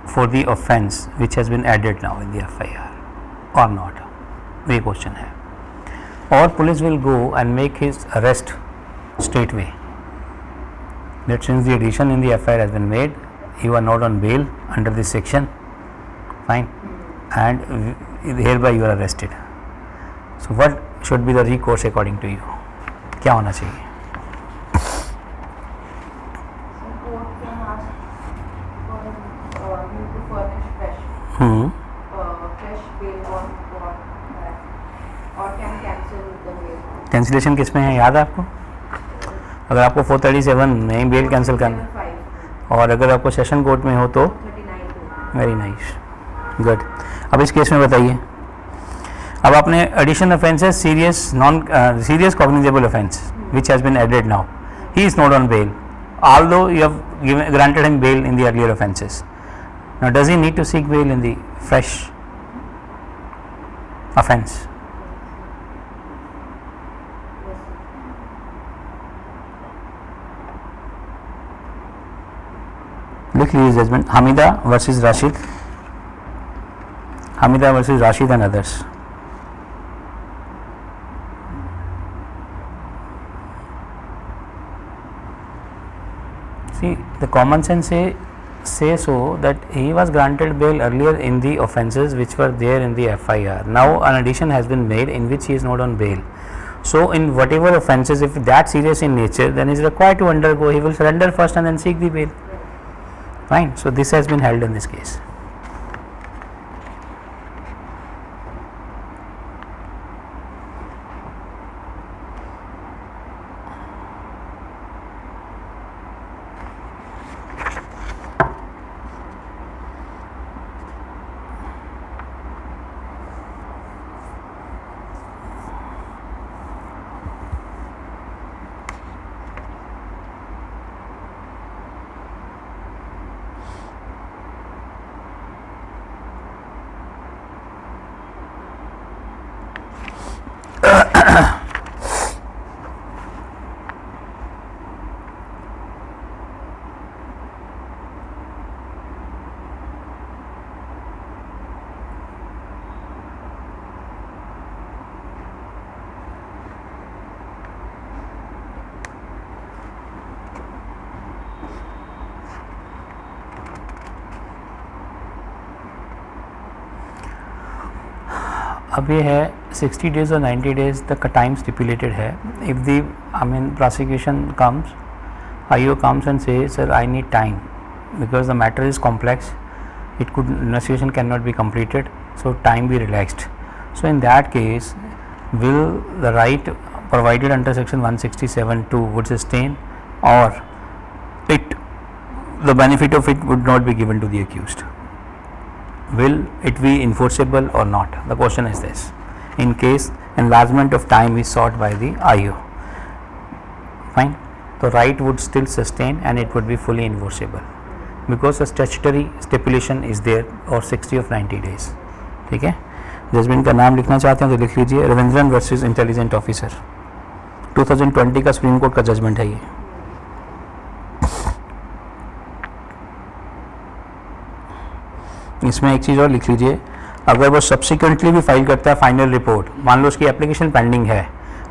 for the offence which has been added now in the FIR or not? ये question है। और police will go and make his arrest straight away, that since the addition in the FIR has been made, you are not on bail under this section, fine, and hereby you are arrested. So what should be the recourse according to you? क्या होना चाहिए? Cancellation किस में है, याद है आपको? अगर आपको 437 में बेल कैंसिल करना, और अगर आपको सेशन कोर्ट में हो तो वेरी नाइस, गुड। अब इस केस में बताइए, अब आपने एडिशन ऑफेंस है serious cognizable offence which has been added now, he is not on bail although you have granted him bail in the earlier offences. Now does he need to seek bail in the fresh offence? लिख लीजिए judgment, Hamida versus Rashid, Hamida versus Rashid and others. See, the common sense say so that he was granted bail earlier in the offences which were there in the FIR. Now an addition has been made in which he is not on bail. So in whatever offences, if that serious in nature, then he is required to undergo. He will surrender first and then seek the bail. Fine. So this has been held in this case. अब ये है 60 days और 90 days तक का time stipulated है. If the prosecution comes, IO comes and says, sir, I need time because the matter is complex, investigation cannot be completed, so time be relaxed. So in that case, will the right provided under section 167(2) would sustain, or the benefit of it would not be given to the accused? Will it be enforceable or not? The question is this. In case enlargement of time is sought by the IO, fine, the right would still sustain and it would be fully enforceable because a statutory stipulation is there or 60 of 90 days. ठीक है. Judgement का नाम लिखना चाहते हैं तो लिख लीजिए, रविंद्रन वर्सेस इंटेलिजेंट ऑफिसर. 2020 का सुप्रीम कोर्ट का जजमेंट है ये. इसमें एक चीज़ और लिख लीजिए, अगर वो सब्सिक्वेंटली भी फाइल करता है फाइनल रिपोर्ट, मान लो उसकी एप्लीकेशन पेंडिंग है,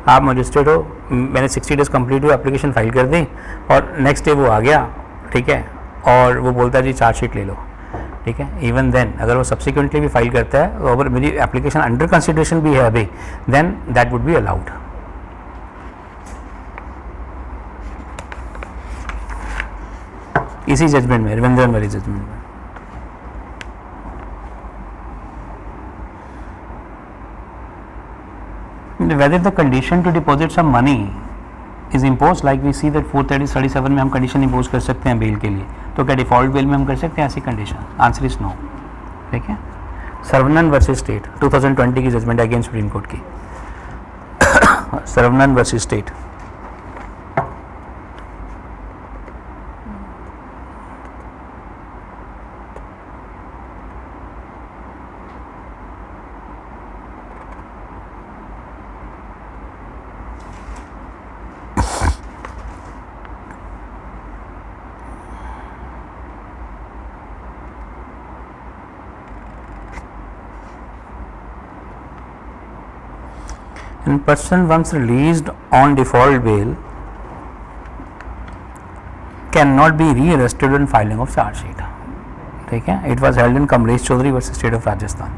आप मजिस्ट्रेट हो, मैंने 60 डेज कंप्लीट हुई, एप्लीकेशन फाइल कर दी और नेक्स्ट डे वो आ गया, ठीक है, और वो बोलता है जी चार्जशीट ले लो, ठीक है, इवन देन अगर वो सब्सिक्वेंटली भी फाइल करता है और अगर मेरी एप्लीकेशन अंडर कंसिडरेशन भी है अभी, then that would be allowed. इसी जजमेंट में, रविंद्रन वाली जजमेंट में. Whether the condition to deposit some money is imposed, like we see that 430-37 में हम कंडीशन इम्पोज कर सकते हैं बेल के लिए, तो क्या डिफॉल्ट बेल में हम कर सकते हैं ऐसी कंडीशन? Answer is no. ठीक है. सर्वनन वर्सेस स्टेट 2020 की जजमेंट अगेंस्ट सुप्रीम कोर्ट की. Saravanan versus state. And person once released on default bail cannot be re-arrested on filing of charge sheet. ठीक है. It was held in Kamlesh Chaudhary versus State of Rajasthan.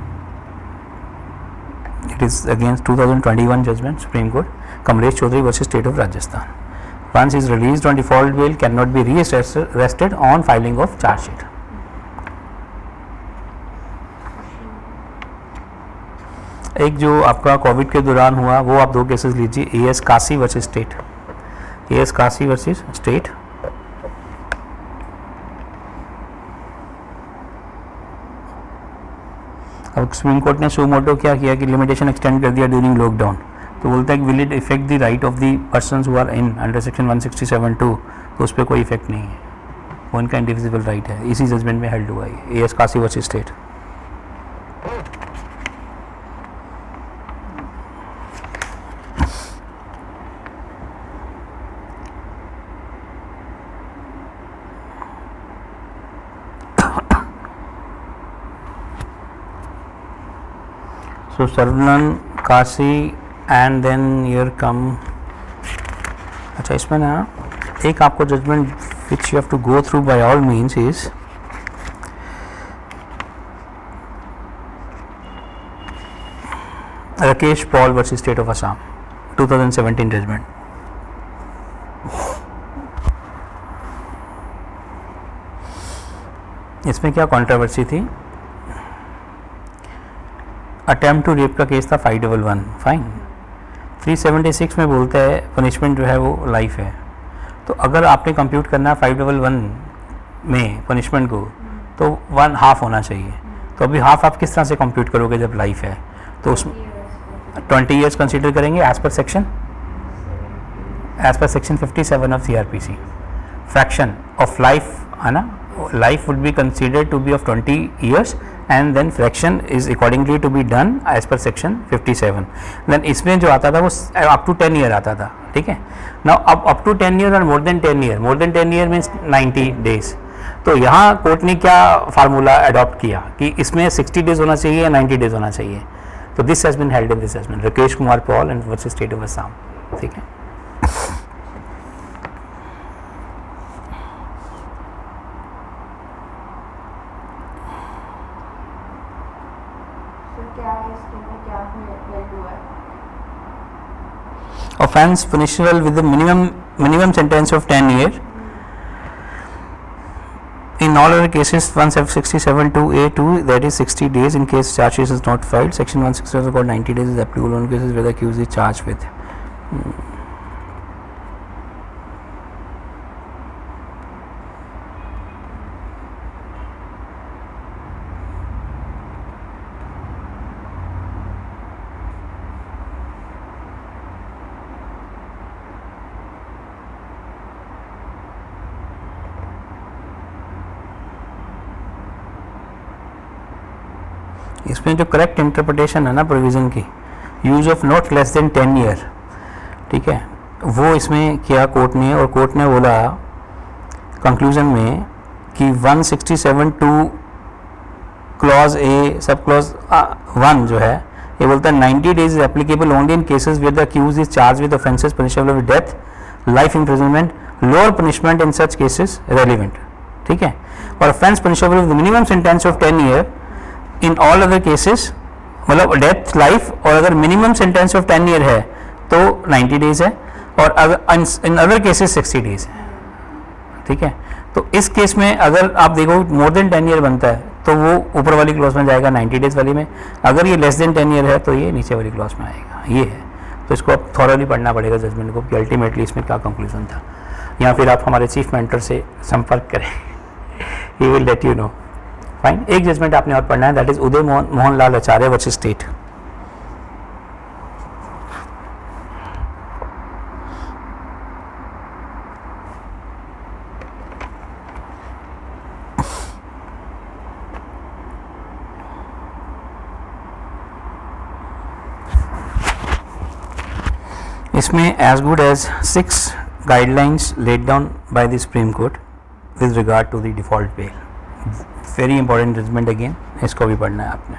It is against 2021 judgment Supreme Court, Kamlesh Chaudhary versus State of Rajasthan. Once he is released on default bail, cannot be re-arrested on filing of charge sheet. एक जो आपका Covid के दौरान हुआ वो आप दो cases लीजिए, AS Kashi versus state. AS Kashi versus state. अब सुप्रीम कोर्ट ने सो मोटो क्या किया कि लिमिटेशन एक्सटेंड कर दिया ड्यूरिंग लॉकडाउन, तो बोलता है कि will it effect the right of the persons who are in under section 167(2), तो उस पर कोई इफेक्ट नहीं है, वो उनका इंडिविजुअल राइट है. इसी जजमेंट में हेल्ड हुआ है AS Kashi versus state. So Sarvanan, Kashi and then यर कम. अच्छा, इसमें ना एक आपको judgment which you have to go through by all means is Rakesh Paul versus State of Assam 2017 judgment. इसमें क्या कंट्रोवर्सी थी? अटेम्प्ट टू रेप का केस था 511, फाइन. 376 में बोलता है पनिशमेंट जो है वो लाइफ है. तो अगर आपने कंप्यूट करना है 511 में पनिशमेंट को, तो 1/2 होना चाहिए. तो अभी हाफ आप किस तरह से कंप्यूट करोगे जब लाइफ है? तो उसमें 20 ईयर्स कंसीडर करेंगे as per section 57 of CRPC. Fraction of life है ना, life would be considered to be of 20 years and then fraction is accordingly to be done as per section 57. then इसमें जो आता था वो up to 10 year आता था, ठीक है. now up to 10 year और more than 10 year means 90 days. तो यहाँ कोर्ट ने क्या फार्मूला अडॉप्ट किया कि इसमें 60 डेज होना चाहिए या 90 डेज होना चाहिए. तो this has been held in this judgment, Rakesh Kumar Paul and versus state of Assam, ठीक है. Offence punishable with the minimum sentence of 10 years. In all other cases, 167(2)(a)(2), that is 60 days in case charges is not filed. Section 160 is called 90 days is applicable on cases where the accused is charged with. इसमें जो correct interpretation है ना provision की, use of not less than 10 year, ठीक है, वो इसमें किया कोर्ट ने. और कोर्ट ने बोला कंक्लूजन में कि 167(2) क्लॉज ए सब क्लॉज 1 जो है ये बोलता है 90 days is applicable only in cases with the accused is charge with offences punishable with death, life imprisonment, lower punishment in such cases relevant, ठीक है. और offence punishable with minimum sentence of 10 year in all other cases, मतलब death, life, और अगर minimum sentence of 10 year है तो 90 days है, और अगर इन अदर केसेस 60 डेज है, ठीक है. तो इस केस में अगर आप देखो मोर देन 10 ईयर बनता है तो वो ऊपर वाली क्लॉज में जाएगा 90 डेज वाली में. अगर ये लेस देन 10 ईयर है तो ये नीचे वाली क्लॉज में आएगा. ये है, तो इसको आप थॉरली पढ़ना पड़ेगा जजमेंट को कि अल्टीमेटली इसमें क्या कंक्लूजन था. या फिर आप हमारे चीफ मेंटर से संपर्क करें, he will let you know. Fine. एक जजमेंट आपने और पढ़ना है, that is Uday Mohan Lal Acharya versus state. इसमें as good as 6 guidelines laid down by the supreme court with regard to the default bail. Very important judgment again, इसको भी पढ़ना है आपने.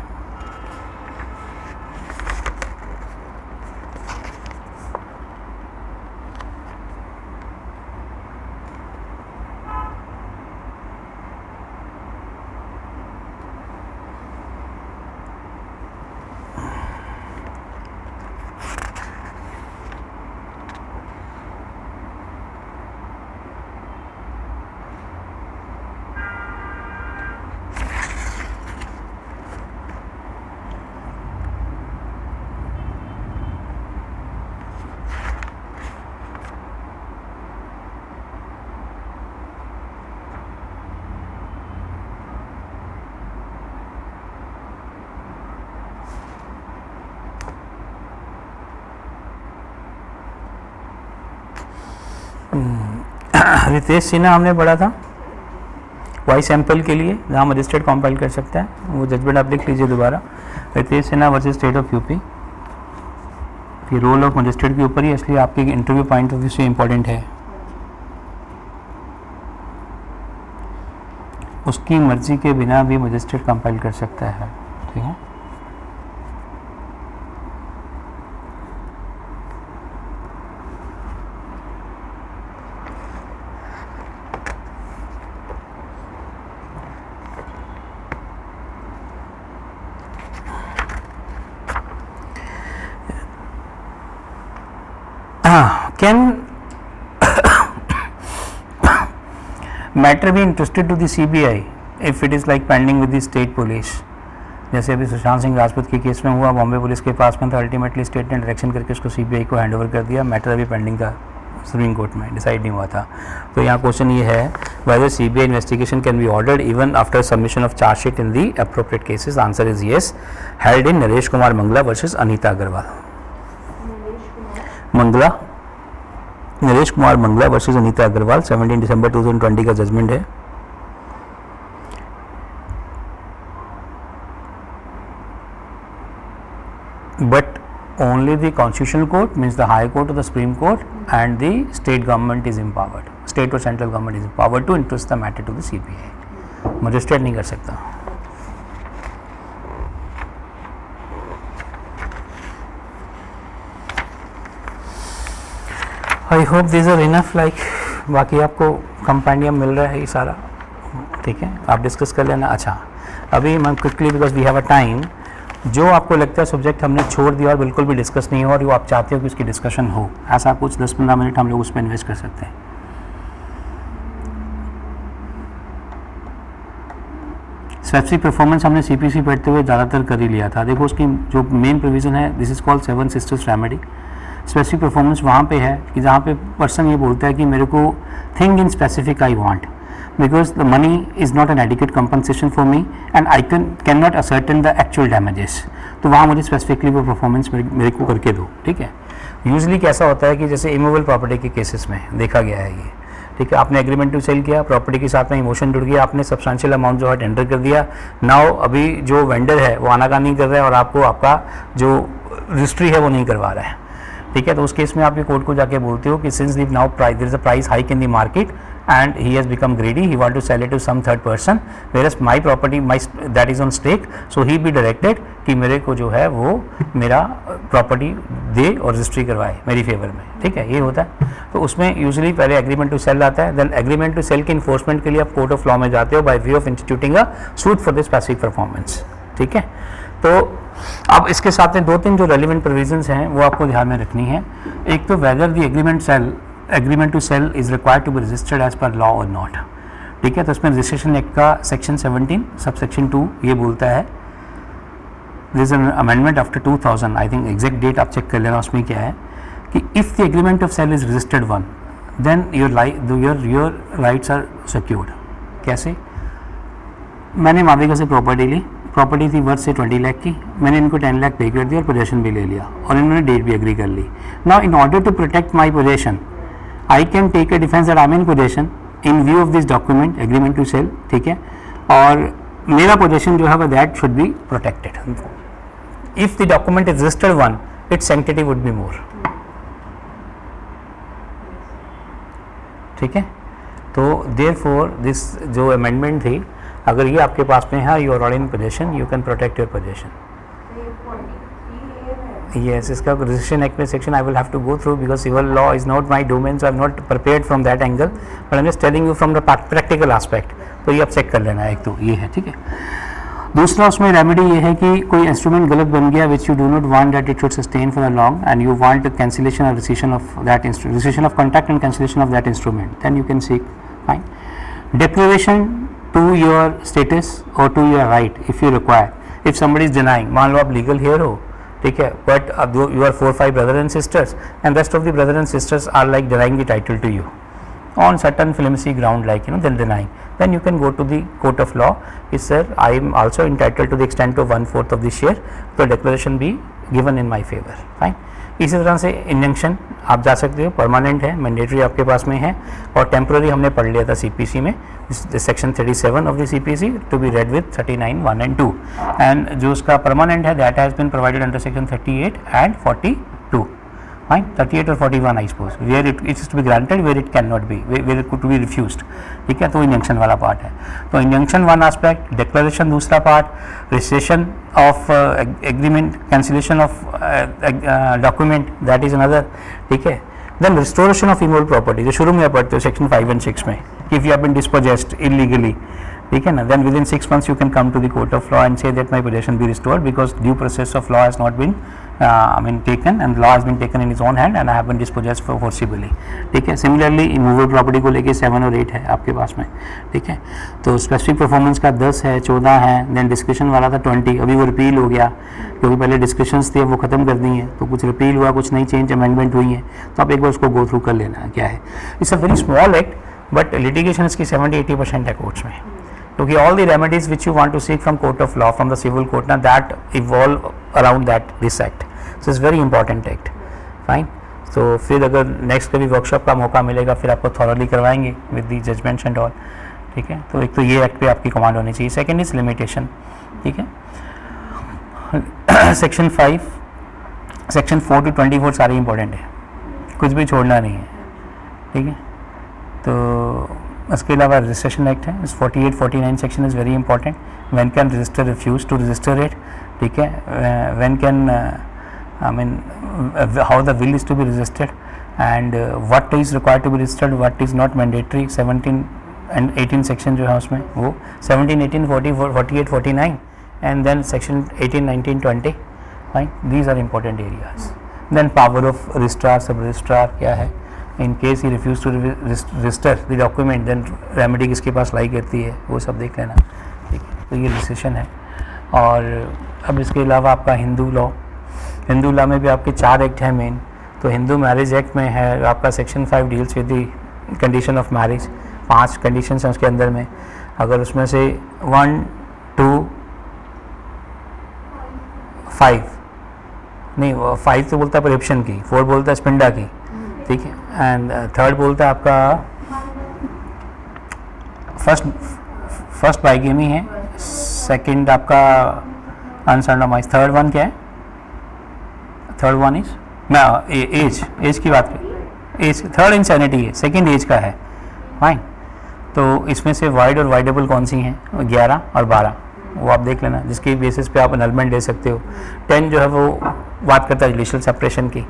रितेश सिन्हा हमने पढ़ा था वाई सैंपल के लिए, जहाँ मजिस्ट्रेट कंपाइल कर सकता है. वो जजमेंट आप लिख लीजिए दोबारा. Ritesh Sinha versus state of UP. ये रोल ऑफ मजिस्ट्रेट के ऊपर ही इसलिए आपके इंटरव्यू पॉइंट ऑफ व्यू से इम्पोर्टेंट है. उसकी मर्जी के बिना भी मजिस्ट्रेट कंपाइल कर सकता है, ठीक है. Can matter be interested to the CBI if it is like pending with the state police? जैसे अभी सुशांत सिंह राजपूत के केस में हुआ, बॉम्बे पुलिस के पास में था, अल्टीमेटली स्टेट ने डायरेक्शन करके उसको CBI को हैंड ओवर कर दिया, मैटर अभी पेंडिंग था, सुप्रीम कोर्ट में डिसाइड नहीं हुआ था। तो यहाँ क्वेश्चन ये है, whether CBI investigation can be ordered even after submission of chargesheet in the appropriate cases? Answer is yes, held in Naresh Kumar Mangla versus Anita Agarwal. Naresh Kumar Mangla versus Anita Agarwal, 17 दिसंबर 2020 का जजमेंट है। But only the constitutional court, means the high court or the supreme court, and the state government is empowered, state or central government is empowered to entrust the matter to the CBI. Magistrate नहीं कर सकता। I hope these are enough, like बाकी आपको compendium मिल रहा है ये सारा, ठीक है, आप डिस्कस कर लेना। अच्छा, अभी मैं quickly, because we have a time, जो आपको लगता है सब्जेक्ट हमने छोड़ दिया और बिल्कुल भी डिस्कस नहीं हो और वो आप चाहते हो कि उसकी डिस्कशन हो, ऐसा कुछ 10-15 मिनट हम लोग उस पर इन्वेस्ट कर सकते हैं। स्पेसिफिक परफॉर्मेंस हमने CPC पढ़ते हुए ज़्यादातर कर ही लिया था। देखो उसकी जो मेन प्रोविज़न है, this is called 7 sisters remedy. Specific performance वहाँ पे है कि जहाँ पे पर्सन ये बोलता है कि मेरे को thing in specific I want, because the money is not an adequate compensation for me and I cannot ascertain the actual damages, तो वहाँ मुझे स्पेसिफिकली वो परफॉर्मेंस मेरे को करके दो, ठीक है। यूजली कैसा होता है कि जैसे इमूवेबल प्रॉपर्टी के केसेस में देखा गया है ये, ठीक है, आपने एग्रीमेंट टू सेल किया, प्रॉपर्टी के साथ में इमोशन जुड़ गया, आपने सब्सटेंशियल अमाउंट जो है टेंडर कर दिया, नाउ अभी जो वेंडर है वो आनाकानी नहीं कर रहा है और आपको आपका जो रजिस्ट्री है वो नहीं करवा रहा है, ठीक है। तो उस केस में आप ये कोर्ट को जाके बोलते हो कि since the now price there is a price hike in the market and he has become greedy, he want to sell it to some third person, whereas my property that is on stake, so he be directed कि मेरे को जो है वो मेरा property दे और registry करवाए मेरी फेवर में, ठीक है, ये होता है। तो उसमें यूजुअली पहले एग्रीमेंट टू सेल आता है, देन एग्रीमेंट टू सेल के इन्फोर्समेंट के लिए आप कोर्ट ऑफ लॉ में जाते हो by way of instituting a suit for this specific performance, ठीक है। तो अब इसके साथ में 2-3 जो रेलिवेंट प्रोविजंस हैं वो आपको ध्यान में रखनी है। एक तो whether the agreement to sale is required to be registered as per law or not, ठीक है। तो इसमें रजिस्ट्रेशन एक्ट का सेक्शन 17 सब सेक्शन 2 ये बोलता है, this is an amendment after 2000, I think exact date आप चेक कर लेना, उसमें क्या है कि if the agreement of sale is registered one then your rights are secured. कैसे? मैंने माविका से प्रॉपर्टी ली, प्रॉपर्टी थी वर्थ से 20 लाख की, मैंने इनको 10 लाख पे कर दिया और पोजेशन भी ले लिया और इन्होंने डेट भी एग्री कर ली। Now in order to protect my possession I can take a defence that I am in possession in view of this document agreement to sale, ठीक है, और मेरा पोजेशन जो है वो that should be protected. If the document is registered one, its sanctity would be more, ठीक है। तो देयरफॉर दिस जो अमेंडमेंट थी, अगर ये आपके पास में है, you are all in possession, you can protect your possession. Yes, इसका रजिस्ट्रेशन एक्ट में section I will have to go through because civil law is not my domain, so I am not prepared from that angle, but I am just telling you from the practical aspect. तो ये आप check कर लेना है, एक तो ये है, ठीक है। दूसरा उसमें रेमेडी ये है कि कोई इंस्ट्रूमेंट गलत बन गया which you do not want that it should sustain for a long and you want cancellation और rescission of that rescission of contract and cancellation of that instrument, then you can seek fine declaration to your status और to your right if you require. If somebody is denying, मान लो आप legal hair हो, ठीक है, but अब you are 4-5 brother and sisters and rest of the brother and sisters are like denying the title to you on certain flimsy ground, like they're denying, then you can go to the court of law, is sir I am also entitled to the extent of 1/4 of the share, so declaration be given in my favor, fine। इसी तरह से injunction आप जा सकते हो, permanent है, mandatory आपके पास में है, और टेम्पररी हमने पढ़ लिया था CPC में, section 37 of the CPC to be read with 39, 1 and 2, and जो उसका परमानेंट है that has been provided under section 38 and 42, fine, 38 or 41 I suppose, where it is to be granted, where it cannot be, where it could be refused, ठीक है। तो injunction वाला part है, तो injunction one aspect, declaration दूसरा part, registration of agreement, cancellation of document that is another, ठीक है। Then restoration of immoral property, जो शुरू में पढ़ते हो सेक्शन 5 and 6 में, if you have been dispossessed illegally, ठीक है ना. Then within 6 months you can come to the court of law and say that my possession be restored because due process of law has not been taken and law has been taken in his own hand and I have been dispossessed forcibly. ठीक है. Similarly immovable property को लेके 7 और 8 है आपके पास में. ठीक है. तो स्पेसिफिक परफॉर्मेंस का 10 है, 14 है, देन डिस्कशन वाला था 20. अभी वो रिपील हो गया क्योंकि पहले डिस्कशंस थे वो ख़त्म कर दी हैं, तो कुछ रिपील हुआ, कुछ नई चेंज अमेंडमेंट हुई है, तो आप एक बार उसको गो थ्रू कर लेना क्या है. It's a very small act but litigation इसकी 70-80% है कोर्ट्स में, क्योंकि all the remedies which you want to seek from court of law from the civil court ना that evolve around that this act. So it's very important act. Fine. तो फिर अगर next कभी workshop का मौका मिलेगा फिर आपको थॉरली करवाएंगे with the judgments and all. ठीक है. तो एक तो ये एक्ट पे आपकी कमांड होनी चाहिए. Second is limitation. ठीक है. सेक्शन 5 सेक्शन 4 to 24 सारे इंपॉर्टेंट है, कुछ भी छोड़ना नहीं है. ठीक है. तो इसके अलावा रजिस्ट्रेशन एक्ट है, 48-49 section is very important. When can register refuse to register it. ठीक है. When can how the will is to be registered and what is required to be registered, what is not mandatory. 17 and 18 section जो है उसमें वो 17, 18, 48, 49 and then section 18, 19, 20. Fine. These are important areas. Then power of registrar, sub registrar क्या है. In case he refuse to register the document, then remedy किसके पास लाई करती है वो सब देख लेना. ठीक है. तो ये डिसीजन है. और अब इसके अलावा आपका हिंदू लॉ में भी आपके 4 एक्ट हैं मेन. तो हिंदू मैरिज एक्ट में है आपका section 5 deals with the condition of marriage. 5 condition हैं उसके अंदर में. अगर उसमें से 1, 2, 5 नहीं, 5 तो बोलता है प्रोहिबिशन की, 4 बोलता है स्पिंडा की. ठीक है. एंड 3rd बोलता है आपका फर्स्ट बाइगेमी है. 2nd आपका अनसोडोमाइज. 3rd वन क्या है? 3rd वन इज एज की बात करें. एज 3rd इंसैनिटी है, 2nd एज का है. फाइन. तो इसमें से वाइड और वाइडेबल कौन सी हैं? 11 और 12 वो आप देख लेना, जिसकी बेसिस पे आप एनलमेंट दे सकते हो. 10 जो है वो बात करता है जुडिशियल सेपरेशन की.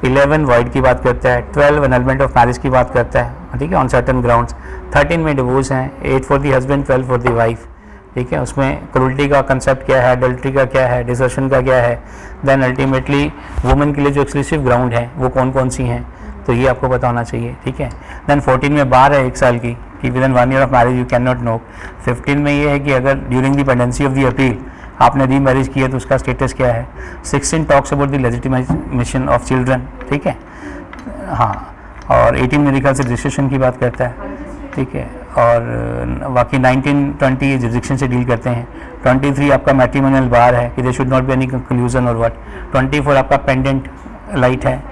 11 वाइड की बात करता है. 12 एनलमेंट ऑफ मैरिज की बात करता है. ठीक है. On certain grounds. 13 में डिवोर्स हैं. 8 for the husband, 12 for the wife. ठीक है. उसमें क्रूल्टी का कंसेप्ट क्या है, अडल्ट्री का क्या है, डिसर्शन का क्या है. देन अल्टीमेटली वुमेन के लिए जो एक्सक्लूसिव ग्राउंड है वो कौन कौन सी हैं, तो ये आपको पता होना चाहिए. ठीक है. देन 14 में बार है 1 साल की कि with in 1 year of marriage you can not know. 15 में ये है कि अगर during the pendency of the appeal आपने री मैरिज की है तो उसका स्टेटस क्या है. 16 talks about the legitimation of children. ठीक है. हाँ. और 18 मेरे ख्याल से रजिस्ट्रेशन की बात करता है. ठीक है. और बाकी 19-20 जुरिडिक्शन से डील करते हैं. 23 आपका मैट्रिमोनियल बार है कि there should not be any conclusion or what. 24 आपका पेंडेंट लाइट है.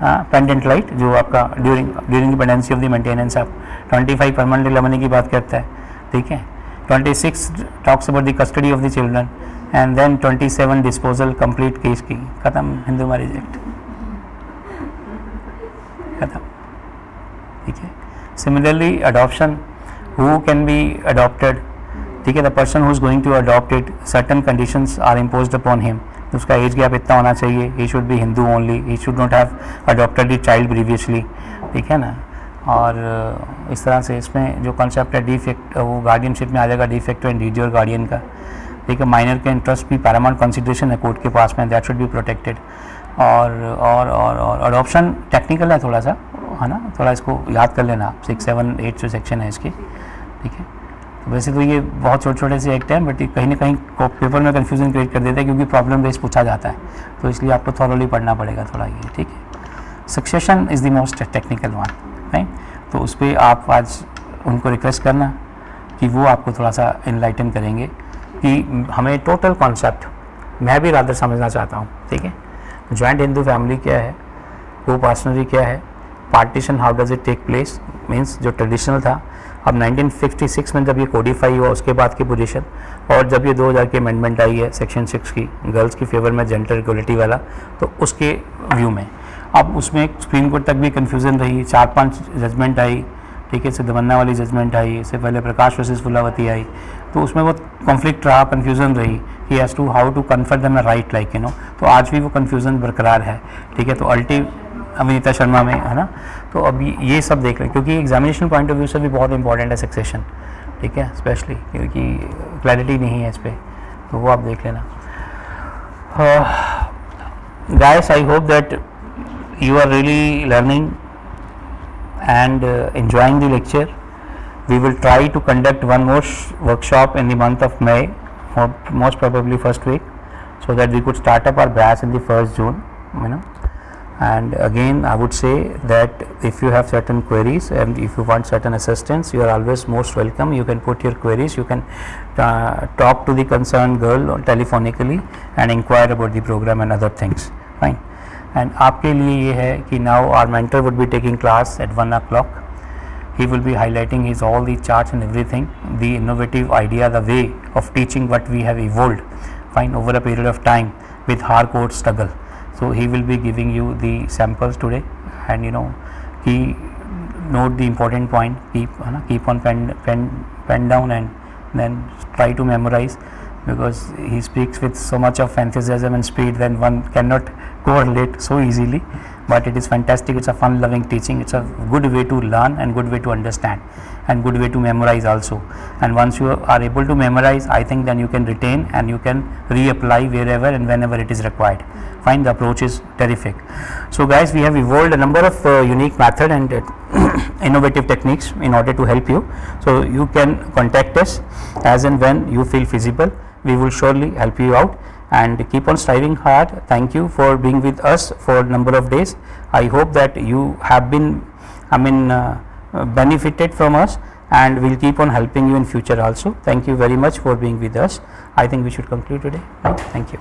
पेंडेंट लाइट जो आपका during the pendency of the maintenance of. 25 permanent alimony की बात करता है. ठीक है. 26 talks about the custody of the children and then 27 disposal complete case की. खत्म हिंदू मैरिज एक्ट. खत्म. ठीक है. Similarly adoption, who can be adopted. ठीक है. The person who is going to adopt it, certain conditions are imposed upon him. उसका age gap इतना होना चाहिए. He should be Hindu only. He should not have adopted the child previously. ठीक है ना. और इस तरह से इसमें जो कॉन्सेप्ट है डिफेक्ट वो गार्डियनशिप में आ जाएगा. डिफेक्टो इंडिविजुअल गार्डियन का. ठीक है. माइनर के इंटरेस्ट भी पैरामाउंट कंसिडरेशन है कोर्ट के पास में, दैट शुड बी प्रोटेक्टेड. और अडॉप्शन टेक्निकल है थोड़ा सा, है ना. थोड़ा इसको याद कर लेना. 6, 7, 8 जो सेक्शन है इसकी. ठीक है. तो वैसे तो ये बहुत छोटे छोटे से एक्ट हैं बट कहीं ना कहीं पेपर में कन्फ्यूजन क्रिएट कर देता है क्योंकि प्रॉब्लम बेस पूछा जाता है, तो इसलिए आपको थॉरली पढ़ना पड़ेगा थोड़ा ये. ठीक है. Succession is the most technical one. Right. तो उस पर आप आज उनको रिक्वेस्ट करना कि वो आपको थोड़ा सा इनलाइटन करेंगे कि हमें टोटल कॉन्सेप्ट मैं भी रादर समझना चाहता हूँ. ठीक है. जॉइंट हिंदू फैमिली क्या है, को पार्टनरी क्या है, partition how does it take place, means जो ट्रेडिशनल था. अब 1956 में जब ये कोडिफाई हुआ उसके बाद की पोजीशन, और जब ये 2000 की अमेंडमेंट आई है सेक्शन 6 की गर्ल्स की फेवर में जेंडर इक्वलिटी वाला, तो उसके व्यू में अब उसमें सुप्रीम कोर्ट तक भी कन्फ्यूज़न रही. 4-5 जजमेंट आई. ठीक है. सिद्धमन्ना वाली जजमेंट आई, इससे पहले प्रकाश वर्सेस फुलावती आई, तो उसमें बहुत कॉन्फ्लिक्ट रहा, कन्फ्यूज़न रही कि as to how to confer them a right, like you know. तो आज भी वो कन्फ्यूज़न बरकरार है. ठीक है. तो अविनीता शर्मा में, है ना. तो अब ये सब देख लें क्योंकि एग्जामिनेशन पॉइंट ऑफ व्यू से भी बहुत इंपॉर्टेंट है सक्सेशन. ठीक है, स्पेशली क्योंकि क्लैरिटी नहीं है इस पर, तो वो आप देख लेना. Guys, I hope that you are really learning and enjoying the lecture. We will try to conduct one more workshop in the month of May, or most probably first week, so that we could start up our batch in the 1st June, you know. And again, I would say that if you have certain queries and if you want certain assistance, you are always most welcome. You can put your queries, you can talk to the concerned girl telephonically and inquire about the program and other things. Fine. And आपके लिए ये है कि now our mentor would be taking class at 1 o'clock. He will be highlighting his all the charts and everything, the innovative idea, the way of teaching what we have evolved, fine, over a period of time with hardcore struggle. So he will be giving you the samples today, and you know, he note the important point, keep on pen down and then try to memorize, because he speaks with so much of enthusiasm and speed that one cannot correlate so easily. But it is fantastic. It's a fun loving teaching. It's a good way to learn and good way to understand and good way to memorize also. And once you are able to memorize, I think then you can retain and you can reapply wherever and whenever it is required. Fine, the approach is terrific. So guys, we have evolved a number of unique method and innovative techniques in order to help you. So you can contact us as and when you feel feasible. We will surely help you out. And keep on striving hard. Thank you for being with us for a number of days. I hope that you have been benefited from us, and we'll keep on helping you in future also. Thank you very much for being with us. I think we should conclude today. Thank you.